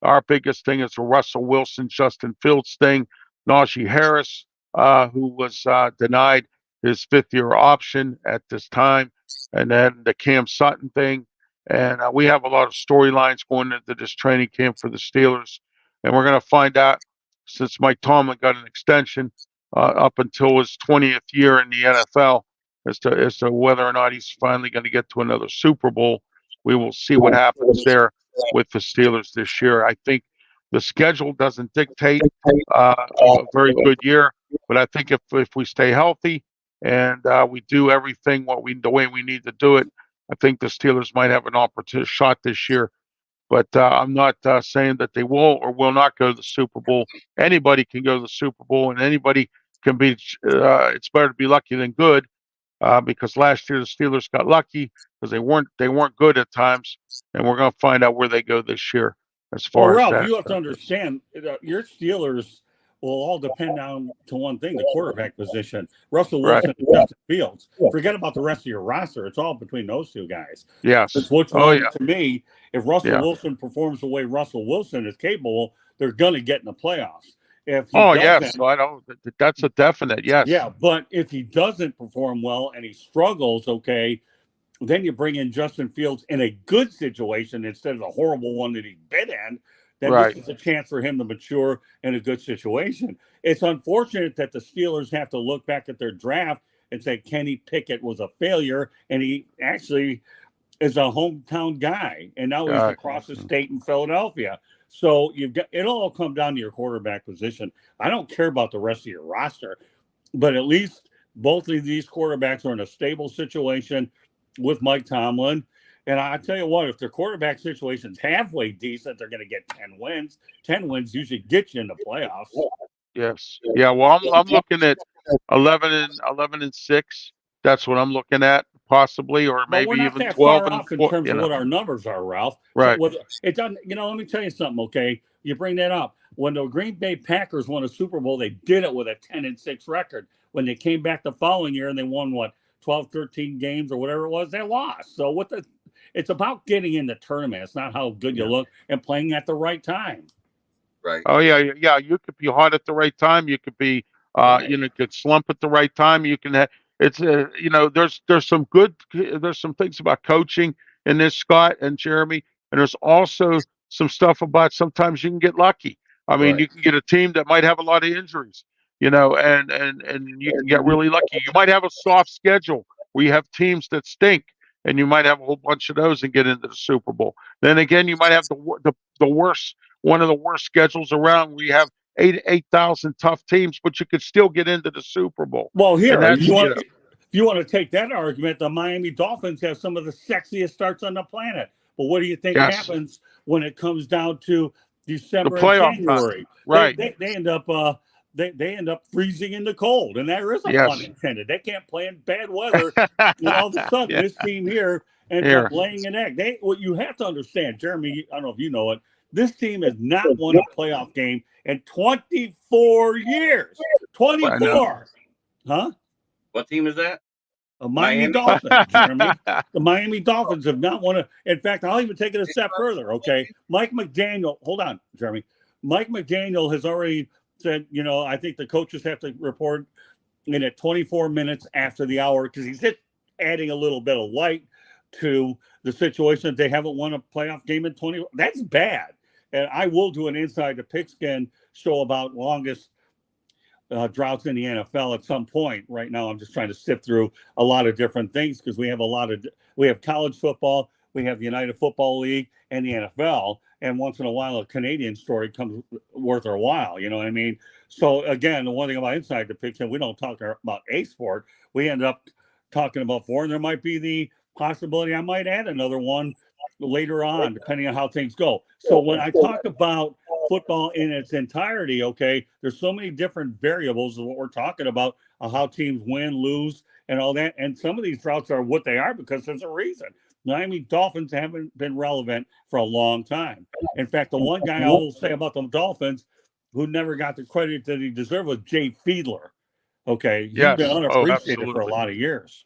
Our biggest thing is the Russell Wilson, Justin Fields thing. Najee Harris, who was denied his fifth-year option at this time, and then the Cam Sutton thing. And we have a lot of storylines going into this training camp for the Steelers. And we're going to find out, since Mike Tomlin got an extension up until his 20th year in the NFL, as to whether or not he's finally going to get to another Super Bowl. We will see what happens there with the Steelers this year. I think the schedule doesn't dictate a very good year, but I think if we stay healthy and we do everything the way we need to do it, I think the Steelers might have an opportunity shot this year. But I'm not saying that they will or will not go to the Super Bowl. Anybody can go to the Super Bowl, and anybody can be. It's better to be lucky than good, because last year the Steelers got lucky because they weren't good at times, and we're going to find out where they go this year as far as Ralph, that. You have to understand, your Steelers will all depend on to one thing: the quarterback position. Russell Wilson and Justin Fields. Forget about the rest of your roster; it's all between those two guys. Yes. It's which one, to me, if Russell Wilson performs the way Russell Wilson is capable, they're going to get in the playoffs. If he doesn't, so I don't. That's a definite yes. Yeah, but if he doesn't perform well and he struggles, then you bring in Justin Fields in a good situation instead of the horrible one that he's been in. Then this is a chance for him to mature in a good situation. It's unfortunate that the Steelers have to look back at their draft and say Kenny Pickett was a failure, and he actually is a hometown guy, and now he's across the state in Philadelphia. So it'll all come down to your quarterback position. I don't care about the rest of your roster, but at least both of these quarterbacks are in a stable situation with Mike Tomlin. And I tell you what, if their quarterback situation's halfway decent, they're going to get 10 wins. 10 wins usually get you in the playoffs. Yes. Yeah. Well, I'm looking at 11-6. That's what I'm looking at, possibly, or maybe even 12 and off in terms of what our numbers are, Ralph. Right. So it doesn't. Let me tell you something. Okay, you bring that up. When the Green Bay Packers won a Super Bowl, they did it with a 10-6 record. When they came back the following year and they won 12, 13 games or whatever it was, they lost. So it's about getting in the tournament. It's not how good you look and playing at the right time. Right. Oh yeah. You could be hot at the right time. You could be, could slump at the right time. You can have. It's there's some things about coaching in this, Scott and Jeremy, and there's also some stuff about sometimes you can get lucky. I mean, you can get a team that might have a lot of injuries, and you can get really lucky. You might have a soft schedule where you have teams that stink, and you might have a whole bunch of those and get into the Super Bowl. Then again, you might have the worst, one of the worst schedules around where you have 8,000 tough teams, but you could still get into the Super Bowl. Well, here if you want to take that argument, the Miami Dolphins have some of the sexiest starts on the planet. But what do you think Yes. happens when it comes down to The December and playoff time. January? Right. They end up they end up freezing in the cold, and there is a pun Yes. intended. They can't play in bad weather, and all of a sudden, Yeah. this team here ends Here. up laying an egg. What you have to understand, Jeremy, I don't know if you know it, this team has not won a playoff game in 24 years. I know. 24. Huh? What team is that? Miami Dolphins, Jeremy. The Miami Dolphins have not won a. In fact, I'll even take it a step further. Okay, Mike McDaniel. Hold on, Jeremy. Mike McDaniel has already said, I think the coaches have to report in at 24 minutes after the hour because he's adding a little bit of light to the situation that they haven't won a playoff game in 20. That's bad. And I will do an Inside the Pigskin show about longest droughts in the NFL at some point. Right now, I'm just trying to sift through a lot of different things because we have college football, we have the United Football League, and the NFL. And once in a while, a Canadian story comes worth our while. You know what I mean? So again, the one thing about Inside the Pigskin, we don't talk about a sport. We end up talking about four, and there might be the possibility I might add another one later on, depending on how things go. So when I talk about football in its entirety, okay, there's so many different variables of what we're talking about, how teams win, lose, and all that. And some of these droughts are what they are because there's a reason. Miami Dolphins haven't been relevant for a long time. In fact, the one guy I will say about the Dolphins who never got the credit that he deserved was Jay Fiedler. Okay, he's been unappreciated for a lot of years.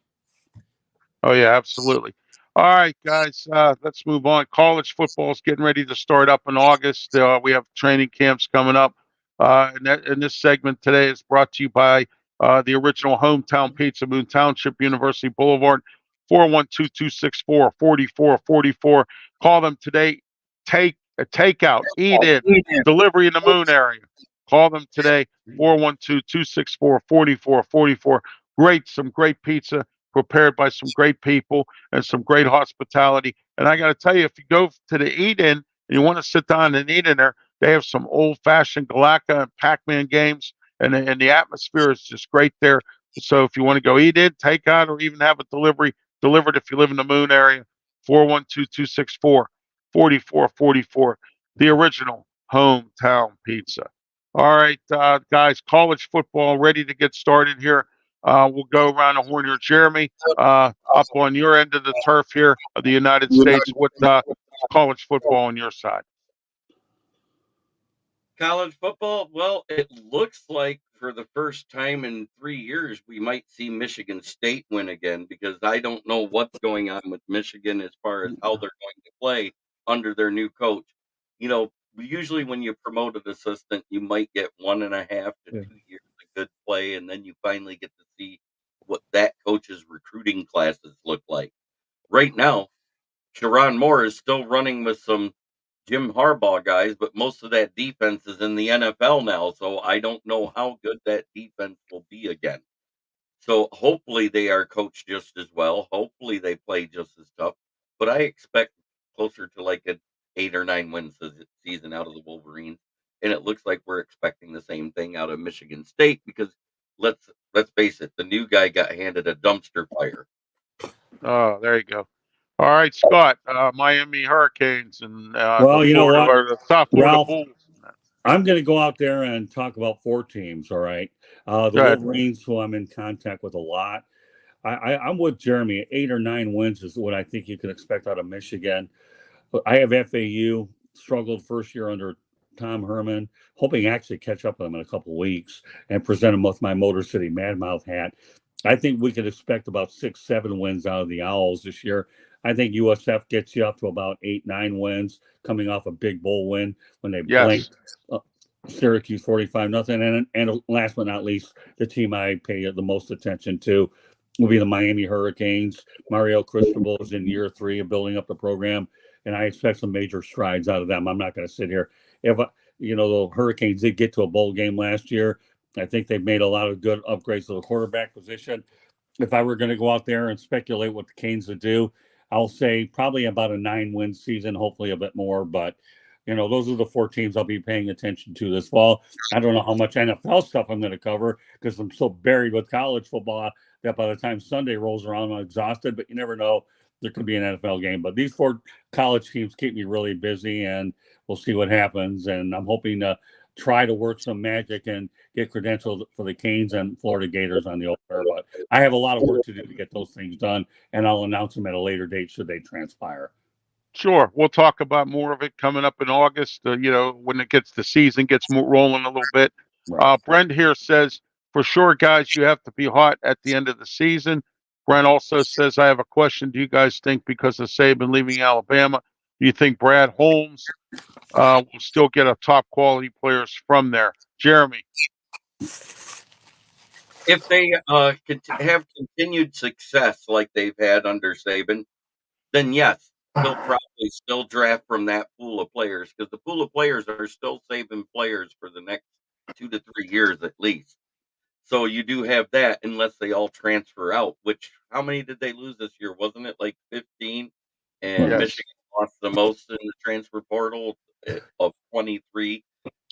Oh, yeah, absolutely. All right, guys, let's move on. College football is getting ready to start up in August. We have training camps coming up. And this segment today is brought to you by the original hometown pizza, Moon Township, University Boulevard, 412-264-4444. Call them today. Takeout, eat in, delivery in the Moon area. Call them today, 412-264-4444. Some great pizza prepared by some great people and some great hospitality. And I got to tell you, if you go to the eat-in and you want to sit down and eat in there, they have some old-fashioned Galacta and Pac-Man games, and the atmosphere is just great there. So if you want to go eat in, take out, or even have it delivered if you live in the Moon area, 412-264-4444. The original hometown pizza. All right, guys, college football ready to get started here. We'll go around the horn here. Jeremy, up on your end of the turf here of the United States, what college football on your side? College football, well, it looks like for the first time in 3 years, we might see Michigan State win again because I don't know what's going on with Michigan as far as how they're going to play under their new coach. Usually when you promote an assistant, you might get 1.5 to 2 years of good play, and then you finally get to see what that coach's recruiting classes look like. Right now, Sharon Moore is still running with some Jim Harbaugh guys, but most of that defense is in the NFL now, so I don't know how good that defense will be again. So hopefully they are coached just as well. Hopefully they play just as tough, but I expect closer to like an 8 or 9 win season out of the Wolverines, and it looks like we're expecting the same thing out of Michigan State because let's face it, the new guy got handed a dumpster fire. Oh, there you go. All right, Scott, Miami Hurricanes and well, you know what, the South Florida Ralph, Bulls. I'm going to go out there and talk about 4 teams. All right, the Wolverines, who I'm in contact with a lot. I'm with Jeremy. 8 or 9 wins is what I think you can expect out of Michigan. I have FAU struggled first year under Tom Herman, hoping to actually catch up with them in a couple of weeks and present them with my Motor City Madmouth hat. I think we could expect about 6, 7 wins out of the Owls this year. I think USF gets you up to about 8, 9 wins, coming off a big bowl win when they blanked Syracuse 45-0. And last but not least, the team I pay the most attention to will be the Miami Hurricanes. Mario Cristobal is in year 3 of building up the program, and I expect some major strides out of them. I'm not going to sit here. If the Hurricanes did get to a bowl game last year, I think they've made a lot of good upgrades to the quarterback position. If I were going to go out there and speculate what the Canes would do, I'll say probably about a 9-win season, hopefully a bit more. But Those are the 4 teams I'll be paying attention to this fall. I don't know how much NFL stuff I'm going to cover because I'm so buried with college football that by the time Sunday rolls around, I'm exhausted. But you never know. There could be an NFL game. But these 4 college teams keep me really busy, and we'll see what happens. And I'm hoping to try to work some magic and get credentials for the Canes and Florida Gators on the opener. But I have a lot of work to do to get those things done, and I'll announce them at a later date should they transpire. Sure, we'll talk about more of it coming up in August. When the season gets more rolling a little bit. Right. Brent here says, for sure, guys, you have to be hot at the end of the season. Brent also says, I have a question. Do you guys think because of Saban leaving Alabama, do you think Brad Holmes will still get a top quality players from there? Jeremy. If they have continued success like they've had under Saban, then yes, he'll probably still draft from that pool of players because the pool of players are still Saban players for the next 2 to 3 years at least. So you do have that unless they all transfer out, which how many did they lose this year? Wasn't it like 15? And Right. Yes. Michigan lost the most in the transfer portal of 23.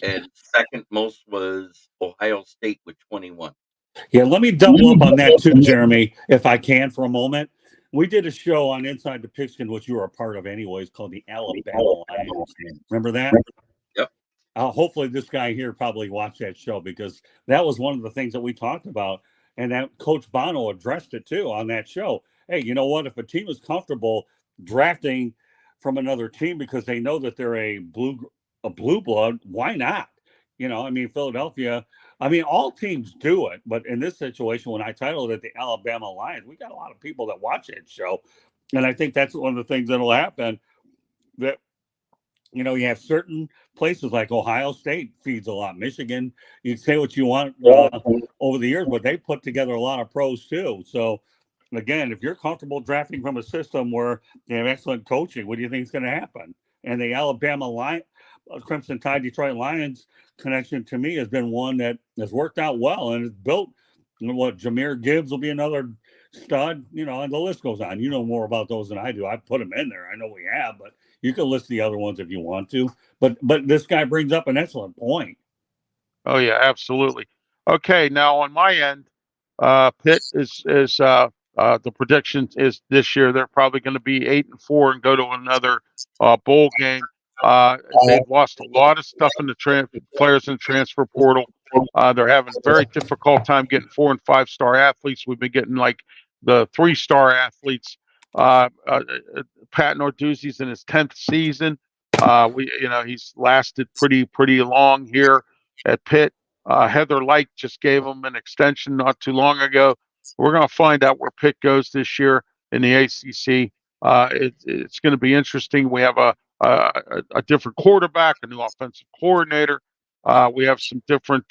And second most was Ohio State with 21. Yeah, let me double up on that too, Jeremy, if I can for a moment. We did a show on Inside the Pigskin, which you were a part of anyways, called the Alabama Lions. Remember that? Yep. Hopefully this guy here probably watched that show because that was one of the things that we talked about. And that Coach Bono addressed it too on that show. Hey, you know what? If a team is comfortable drafting from another team because they know that they're a blue blood, why not? Philadelphia, all teams do it, but in this situation, when I titled it the Alabama Lions, we got a lot of people that watch that show. And I think that's one of the things that'll happen that, you have certain places like Ohio State feeds a lot. Michigan, you can say what you want over the years, but they put together a lot of pros too. So, again, if you're comfortable drafting from a system where they have excellent coaching, what do you think is going to happen? And the Alabama Crimson Tide Detroit Lions connection to me has been one that has worked out well and it's built. Jahmyr Gibbs will be another stud, and the list goes on. You know more about those than I do. I put them in there. I know we have, but you can list the other ones if you want to. But this guy brings up an excellent point. Oh yeah, absolutely. Okay, now on my end, Pitt is the prediction is this year they're probably going to be 8-4 and go to another bowl game. They've lost a lot of stuff in the players in the transfer portal. They're having a very difficult time getting 4 and 5 star athletes. We've been getting like the 3-star athletes. Pat Narduzzi's in his 10th season. He's lasted pretty long here at Pitt. Heather Light just gave him an extension not too long ago. We're going to find out where Pitt goes this year in the ACC. It's going to be interesting. We have a different quarterback, a new offensive coordinator. We have some different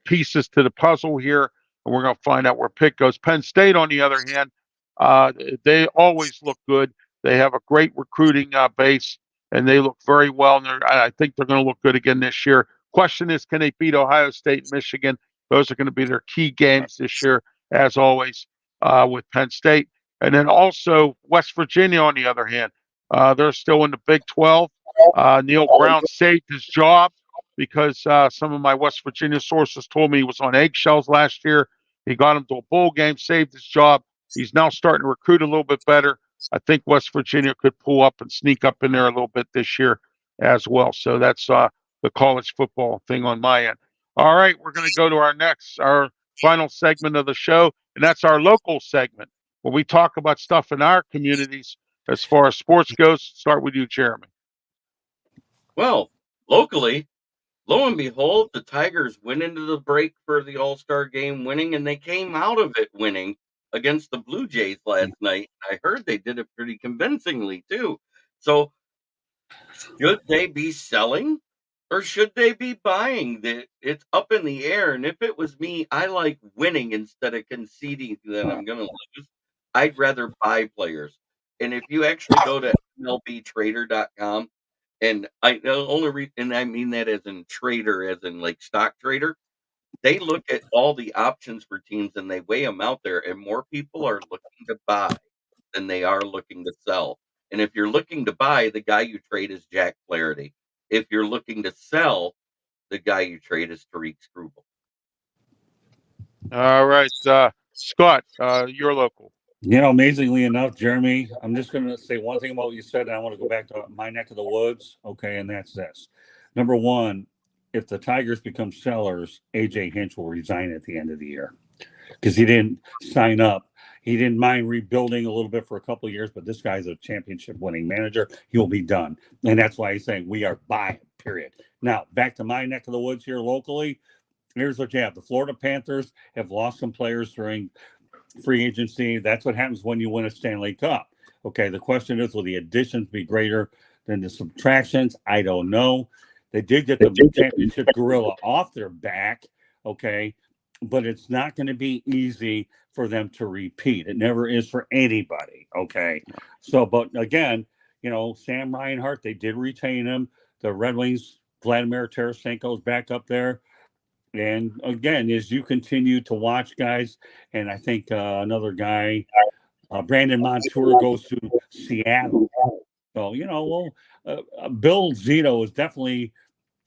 pieces to the puzzle here, and we're going to find out where Pitt goes. Penn State, on the other hand, they always look good. They have a great recruiting base, and they look very well. And I think they're going to look good again this year. Question is, can they beat Ohio State and Michigan? Those are going to be their key games this year, as always, with Penn State. And then also West Virginia, on the other hand, they're still in the Big 12. Neil Brown saved his job because some of my West Virginia sources told me he was on eggshells last year. He got him to a bowl game, saved his job. He's now starting to recruit a little bit better. I think West Virginia could pull up and sneak up in there a little bit this year as well. So that's the college football thing on my end. All right, we're going to go to our final segment of the show, and that's our local segment where we talk about stuff in our communities as far as sports goes. Start with you, Jeremy. Well, locally, lo and behold, the Tigers went into the break for the All-Star game winning, and they came out of it winning against the Blue Jays last night. I heard they did it pretty convincingly too. So should they be selling or should they be buying? It's up in the air. And if it was me, I like winning instead of conceding that I'm going to lose. I'd rather buy players. And if you actually go to MLBtrader.com, and I the only reason, and I mean that as in trader, as in like stock trader, they look at all the options for teams and they weigh them out there, and more people are looking to buy than they are looking to sell. And if you're looking to buy, the guy you trade is Jack Flaherty. If you're looking to sell, the guy you trade is Tariq Skubal. All right, Scott, you're local. Amazingly enough, Jeremy, I'm just going to say one thing about what you said, and I want to go back to my neck of the woods. Okay, and that's this. Number one, if the Tigers become sellers, AJ Hinch will resign at the end of the year because he didn't sign up. He didn't mind rebuilding a little bit for a couple of years, but this guy's a championship winning manager. He'll be done. And that's why he's saying we are buying, period. Now, back to my neck of the woods here locally. Here's what you have. The Florida Panthers have lost some players during free agency. That's what happens when you win a Stanley Cup. Okay, the question is, will the additions be greater than the subtractions? I don't know. They did get the championship gorilla off their back, okay, but it's not going to be easy for them to repeat. It never is for anybody, okay? So, but again, Sam Reinhart, they did retain him. The Red Wings, Vladimir Tarasenko's back up there. And again, as you continue to watch guys, and I think another guy, Brandon Montour, goes to Seattle. So, Bill Zito is definitely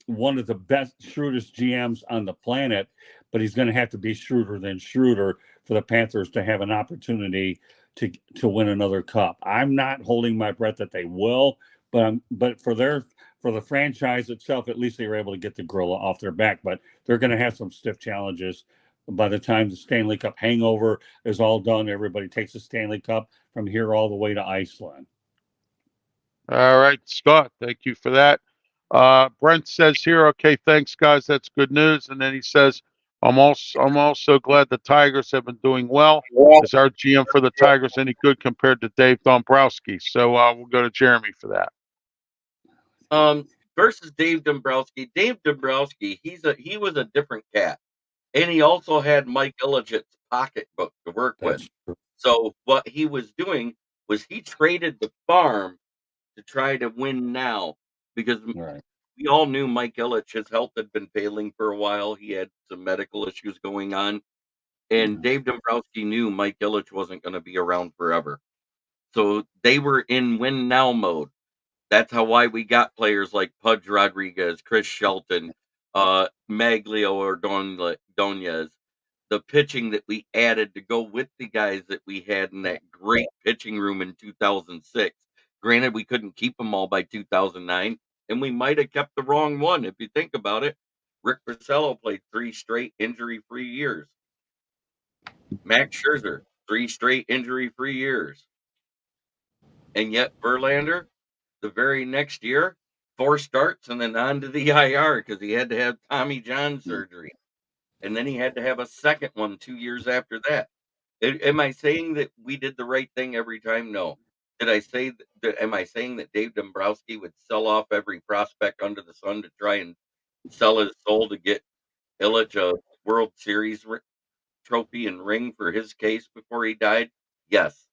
one of the best, shrewdest GMs on the planet, but he's going to have to be shrewder than Schroeder for the Panthers to have an opportunity to win another cup. I'm not holding my breath that they will, but for the franchise itself, at least they were able to get the gorilla off their back. But they're going to have some stiff challenges by the time the Stanley Cup hangover is all done. Everybody takes the Stanley Cup from here all the way to Iceland. All right, Scott, thank you for that. Brent says here, okay, thanks, guys. That's good news. And then he says, I'm also glad the Tigers have been doing well. Is our GM for the Tigers any good compared to Dave Dombrowski? So we'll go to Jeremy for that. Versus Dave Dombrowski. Dave Dombrowski, he was a different cat, and he also had Mike Ilitch's pocketbook to work with. So what he was doing was he traded the farm to try to win now, because we all knew Mike Ilitch, his health had been failing for a while. He had some medical issues going on, and Dave Dombrowski knew Mike Ilitch wasn't going to be around forever. So they were in win now mode. That's why we got players like Pudge Rodriguez, Chris Shelton, Maglio Ordonez, the pitching that we added to go with the guys that we had in that great pitching room in 2006. Granted, we couldn't keep them all by 2009, and we might have kept the wrong one if you think about it. Rick Porcello played 3 straight injury-free years. Max Scherzer, 3 straight injury-free years. And yet Verlander, the very next year, 4 starts and then on to the IR because he had to have Tommy John surgery. And then he had to have a second one 2 years after that. Am I saying that we did the right thing every time? No. Am I saying that Dave Dombrowski would sell off every prospect under the sun to try and sell his soul to get Ilitch a World Series trophy and ring for his case before he died? Yes.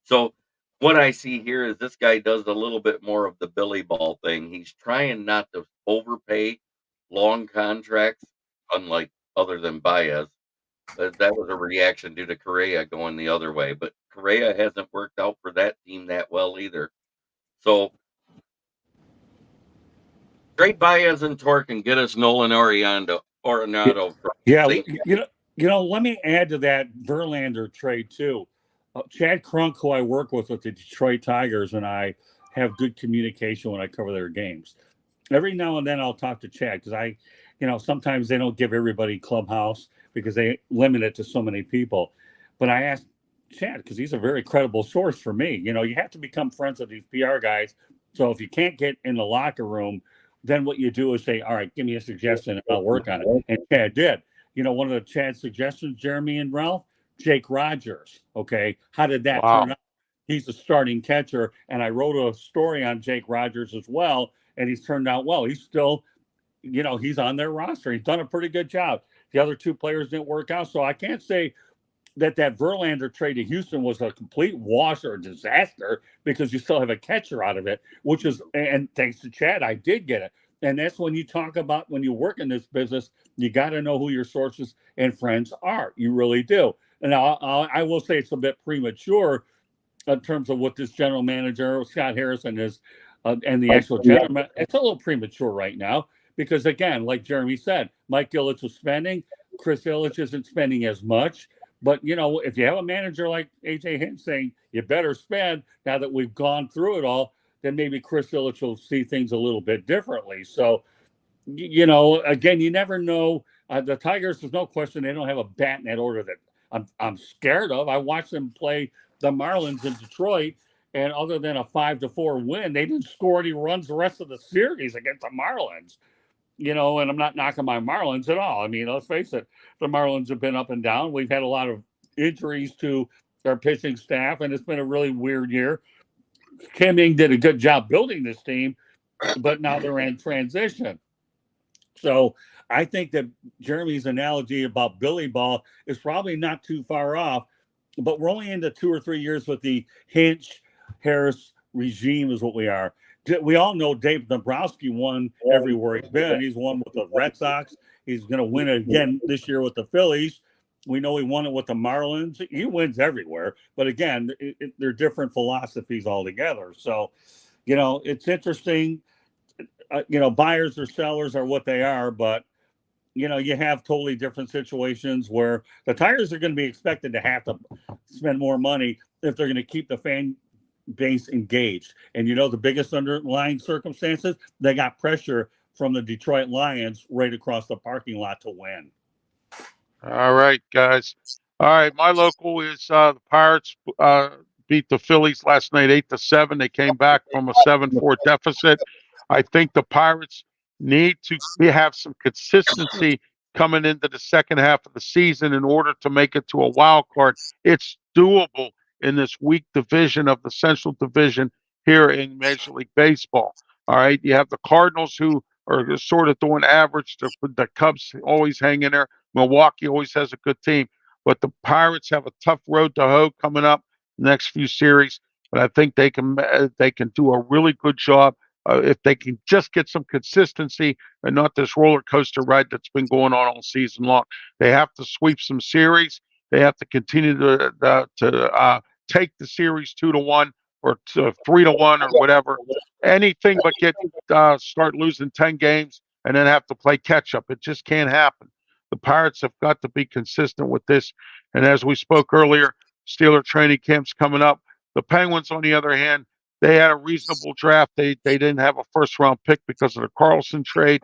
So what I see here is this guy does a little bit more of the Billy Ball thing. He's trying not to overpay long contracts, unlike other than Baez. That was a reaction due to Correa going the other way. But Correa hasn't worked out for that team that well either. So trade Baez and Torque and get us Nolan Arenado from St. Let me add to that Verlander trade too. Chad Krunk, who I work with the Detroit Tigers, and I have good communication when I cover their games. Every now and then I'll talk to Chad because sometimes they don't give everybody Clubhouse because they limit it to so many people. But I asked Chad because he's a very credible source for me. You have to become friends with these PR guys. So if you can't get in the locker room, then what you do is say, all right, give me a suggestion and I'll work on it. And Chad did. One of the Chad suggestions, Jeremy and Ralph, Jake Rogers. Okay. How did that turn out? He's a starting catcher. And I wrote a story on Jake Rogers as well. And he's turned out well. He's still, he's on their roster. He's done a pretty good job. The other 2 players didn't work out. So I can't say that Verlander trade to Houston was a complete wash or a disaster because you still have a catcher out of it, and thanks to Chad, I did get it. And that's when you talk about when you work in this business, you got to know who your sources and friends are. You really do. And I will say it's a bit premature in terms of what this general manager, Scott Harrison, is, and the actual general, it's a little premature right now because, again, like Jeremy said, Mike Ilitch was spending. Chris Ilitch isn't spending as much. But, if you have a manager like A.J. Hinch saying, you better spend now that we've gone through it all, then maybe Chris Ilitch will see things a little bit differently. So, again, you never know. The Tigers, there's no question they don't have a bat in that order that I'm scared of. I watched them play the Marlins in Detroit, and other than a 5-4 win, they didn't score any runs the rest of the series against the Marlins. And I'm not knocking my Marlins at all. I mean, let's face it, the Marlins have been up and down. We've had a lot of injuries to our pitching staff, and it's been a really weird year. Kim Ng did a good job building this team, but now they're in transition. So I think that Jeremy's analogy about Billy Ball is probably not too far off, but we're only into 2 or 3 years with the Hinch Harris regime is what we are. We all know Dave Dombrowski won everywhere he's been. He's won with the Red Sox. He's going to win it again this year with the Phillies. We know he won it with the Marlins. He wins everywhere. But again, they're different philosophies altogether. So, it's interesting. Buyers or sellers are what they are, but you have totally different situations where the Tigers are going to be expected to have to spend more money if they're going to keep the fan base engaged. And the biggest underlying circumstances, they got pressure from the Detroit Lions right across the parking lot to win. All right, guys. All right, my local is the Pirates beat the Phillies last night 8-7. They came back from a 7-4 deficit. I think the Pirates need to have some consistency coming into the second half of the season in order to make it to a wild card. It's doable in this weak division of the Central Division here in Major League Baseball. All right, you have the Cardinals who are sort of doing average. The Cubs always hang in there. Milwaukee always has a good team, but the Pirates have a tough road to hoe coming up the next few series. But I think they can do a really good job if they can just get some consistency and not this roller coaster ride that's been going on all season long. They have to sweep some series. They have to continue to take the series 2-1 or 3-1 or whatever. Anything but start losing 10 games and then have to play catch up. It just can't happen. The Pirates have got to be consistent with this. And as we spoke earlier, Steeler training camp's coming up. The Penguins, on the other hand, they had a reasonable draft. They didn't have a first-round pick because of the Carlson trade.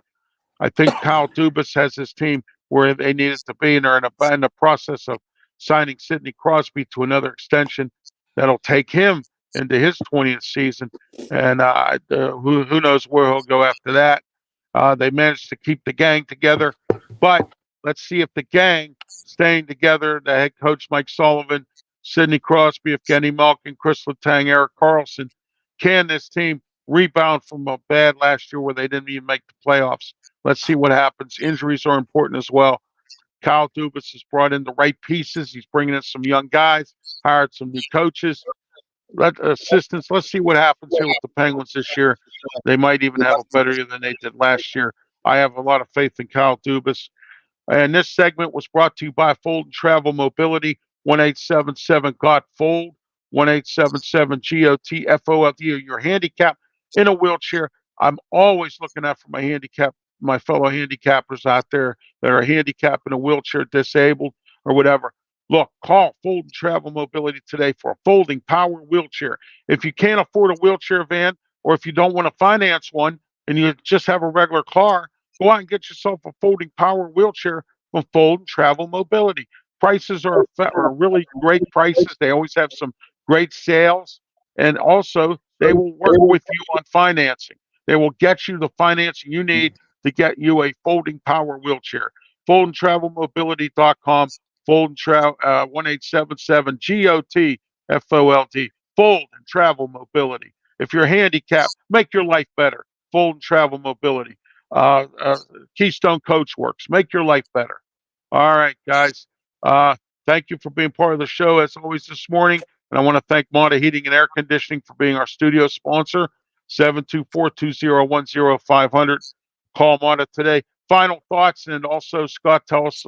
I think Kyle Dubas has his team where they needed to be, and they're in the process of signing Sidney Crosby to another extension that'll take him into his 20th season. And who knows where he'll go after that. They managed to keep the gang together. But let's see if the gang staying together, the head coach Mike Sullivan, Sidney Crosby, Evgeny Malkin, Chris Letang, Eric Carlson, can this team rebound from a bad last year where they didn't even make the playoffs? Let's see what happens. Injuries are important as well. Kyle Dubas has brought in the right pieces. He's bringing in some young guys, hired some new coaches, assistants. Let's see what happens here with the Penguins this year. They might even have a better year than they did last year. I have a lot of faith in Kyle Dubas. And this segment was brought to you by Fold and Travel Mobility, 1-877-GOT-FOLD, 1-877-GOT-FOLD. Your handicap in a wheelchair. I'm always looking out for my fellow handicappers out there that are handicapped in a wheelchair, disabled, or whatever. Look, call Fold and Travel Mobility today for a folding power wheelchair. If you can't afford a wheelchair van, or if you don't want to finance one and you just have a regular car, go out and get yourself a folding power wheelchair from Fold and Travel Mobility. Prices are really great prices. They always have some great sales. And also, they will work with you on financing. They will get you the financing you need to get you a folding power wheelchair. FoldandTravelMobility.com. Fold and Travel, 1-877-GOT-FOLD. Fold and Travel Mobility. If you're handicapped, make your life better. Fold and Travel Mobility. Keystone Coach Works. Make your life better. All right, guys. Thank you for being part of the show as always this morning. And I want to thank Mata Heating and Air Conditioning for being our studio sponsor. 724-201-0500. Call Mata today. Final thoughts, and also Scott, tell us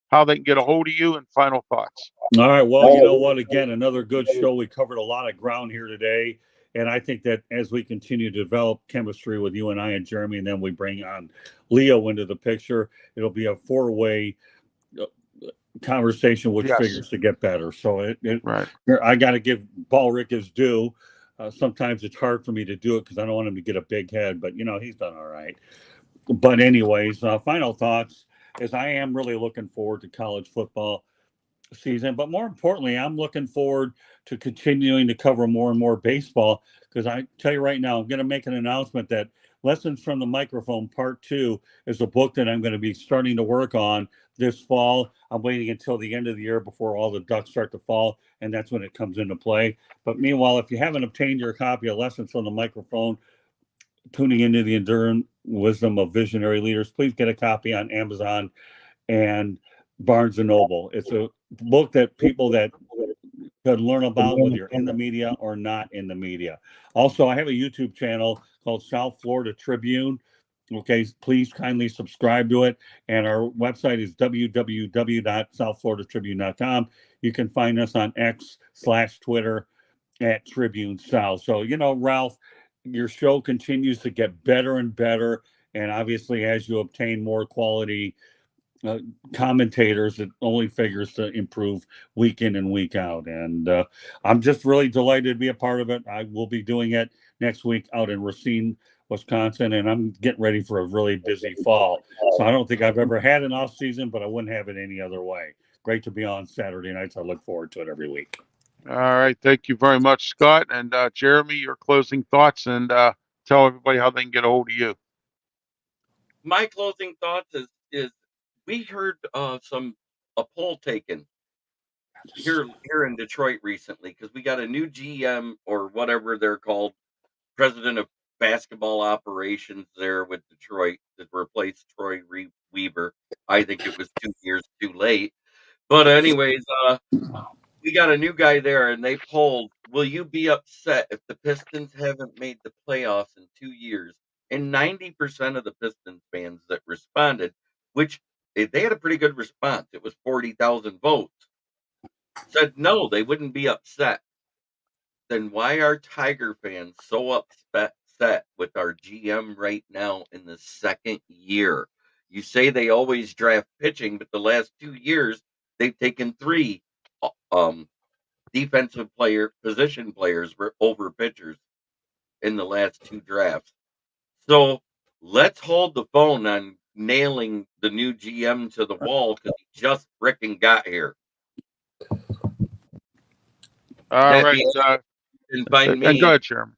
how they can get a hold of you, and final thoughts. All right. Well, you know what? Again, another good show. We covered a lot of ground here today. And I think that as we continue to develop chemistry with you and I and Jeremy, and then we bring on Leo into the picture, it'll be a four-way conversation, which Yes. figures to get better. So Right. I got to give BALREICH his due. Sometimes it's hard for me to do it because I don't want him to get a big head, but he's done all right. But anyways, final thoughts is I am really looking forward to college football season, but more importantly, I'm looking forward to continuing to cover more and more baseball, because I tell you right now, I'm going to make an announcement that Lessons from the Microphone Part 2 is a book that I'm going to be starting to work on this fall. I'm waiting until the end of the year before all the ducks start to fall, and that's when it comes into play. But meanwhile, if you haven't obtained your copy of Lessons from the Microphone, Tuning into the Enduring Wisdom of Visionary Leaders, please get a copy on Amazon and Barnes and Noble. It's a book that people that could learn about whether you're in the media or not in the media. Also, I have a YouTube channel called South Florida Tribune. Okay, please kindly subscribe to it. And our website is www.southfloridatribune.com. You can find us on X/Twitter at Tribune South. So, Ralph, your show continues to get better and better. And obviously, as you obtain more quality commentators, it only figures to improve week in and week out. And I'm just really delighted to be a part of it. I will be doing it next week out in Racine, Wisconsin, and I'm getting ready for a really busy fall. So I don't think I've ever had an off season, but I wouldn't have it any other way. Great to be on Saturday nights. I look forward to it every week. All right. Thank you very much, Scott. And Jeremy, your closing thoughts, and tell everybody how they can get a hold of you. My closing thoughts is we heard a poll taken here in Detroit recently, because we got a new GM, or whatever they're called, president of basketball operations there with Detroit, that replaced Troy Weaver. I think it was 2 years too late. But anyways, we got a new guy there, and they polled, will you be upset if the Pistons haven't made the playoffs in 2 years? And 90% of the Pistons fans that responded, which they had a pretty good response, it was 40,000 votes, said no, they wouldn't be upset. Then why are Tiger fans so upset with our GM right now in the second year? You say they always draft pitching, but the last 2 years they've taken 3 defensive position players over pitchers in the last 2 drafts. So let's hold the phone on nailing the new GM to the wall, because he just fricking got here. All right. You can find And me go ahead, Jeremy.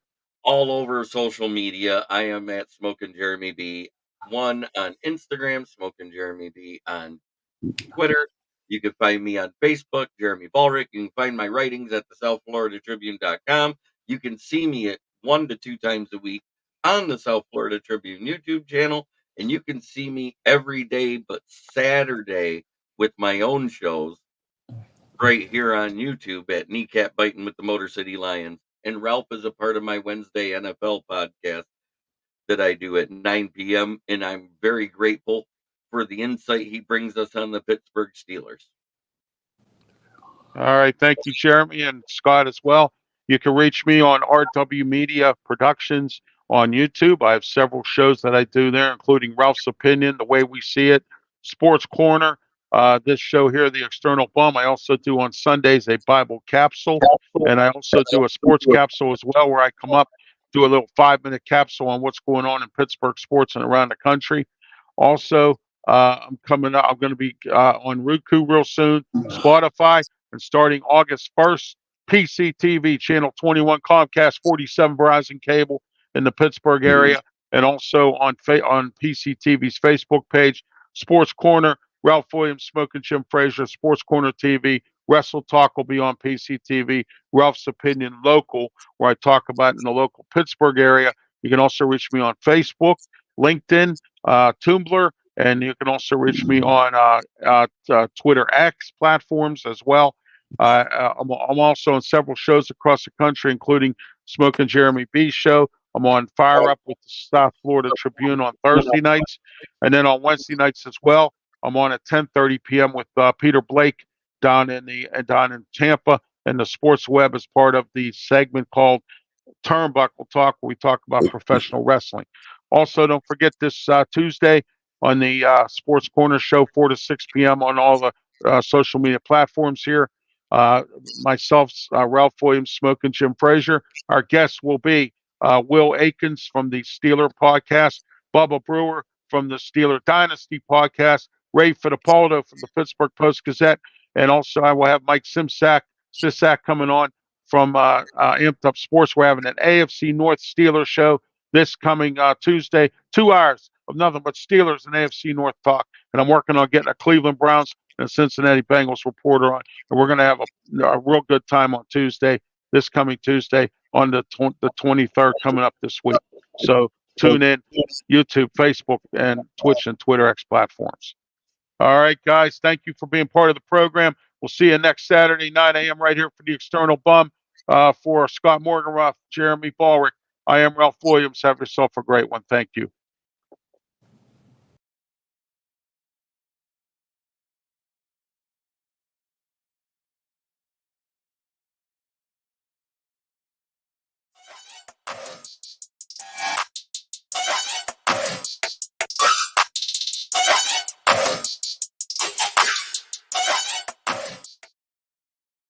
all over social media. I am at Smokin' Jeremy B. 1 on Instagram, Smokin' Jeremy B on Twitter. You can find me on Facebook, Jeremy BALREICH. You can find my writings at the SouthFloridaTribune.com. You can see me at 1 to 2 times a week on the South Florida Tribune YouTube channel. And you can see me every day but Saturday with my own shows right here on YouTube at Kneecap Biting with the Motor City Lions. And Ralph is a part of my Wednesday NFL podcast that I do at 9 p.m. And I'm very grateful for the insight he brings us on the Pittsburgh Steelers. All right. Thank you, Jeremy, and Scott as well. You can reach me on RW Media Productions on YouTube. I have several shows that I do there, including Ralph's Opinion, The Way We See It, Sports Corner, this show here, The External Bum. I also do on Sundays a Bible capsule, and I also do a sports capsule as well, where I come up, do a little 5-minute capsule on what's going on in Pittsburgh sports and around the country. Also, I'm coming up. I'm going to be on Roku real soon, Spotify, and starting August 1st, PCTV, Channel 21, Comcast 47, Verizon Cable in the Pittsburgh area, and also on PCTV's Facebook page, Sports Corner, Ralph Williams, Smoking Jim Frazier, Sports Corner TV, Wrestle Talk will be on PCTV, Ralph's Opinion Local, where I talk about in the local Pittsburgh area. You can also reach me on Facebook, LinkedIn, Tumblr, and you can also reach me on Twitter X platforms as well. I'm also on several shows across the country, including Smoking Jeremy B show. I'm on Fire Up with the South Florida Tribune on Thursday nights, and then on Wednesday nights as well. I'm on at 10:30 p.m. with Peter Blake down in Tampa, and the Sports Web is part of the segment called Turnbuckle Talk, where we talk about professional wrestling. Also, don't forget this Tuesday on the Sports Corner Show, 4 to 6 p.m. on all the social media platforms here. Myself, Ralph Williams, Smoking Jim Frazier. Our guests will be Will Akins from the Steeler podcast, Bubba Brewer from the Steeler Dynasty podcast, Ray Fittipaldo from the Pittsburgh Post-Gazette, and also I will have Mike Sisak coming on from Amped Up Sports. We're having an AFC North Steelers show this coming Tuesday. 2 hours of nothing but Steelers and AFC North talk. And I'm working on getting a Cleveland Browns and a Cincinnati Bengals reporter on. And we're going to have a real good time on Tuesday, this coming Tuesday, on the 23rd, coming up this week. So tune in, YouTube, Facebook, and Twitch and Twitter X platforms. All right, guys, thank you for being part of the program. We'll see you next Saturday, 9 a.m. right here for the External Bum. For Scott Morganroth, Jeremy Ballrich, I am Ralph Williams. Have yourself a great one. Thank you.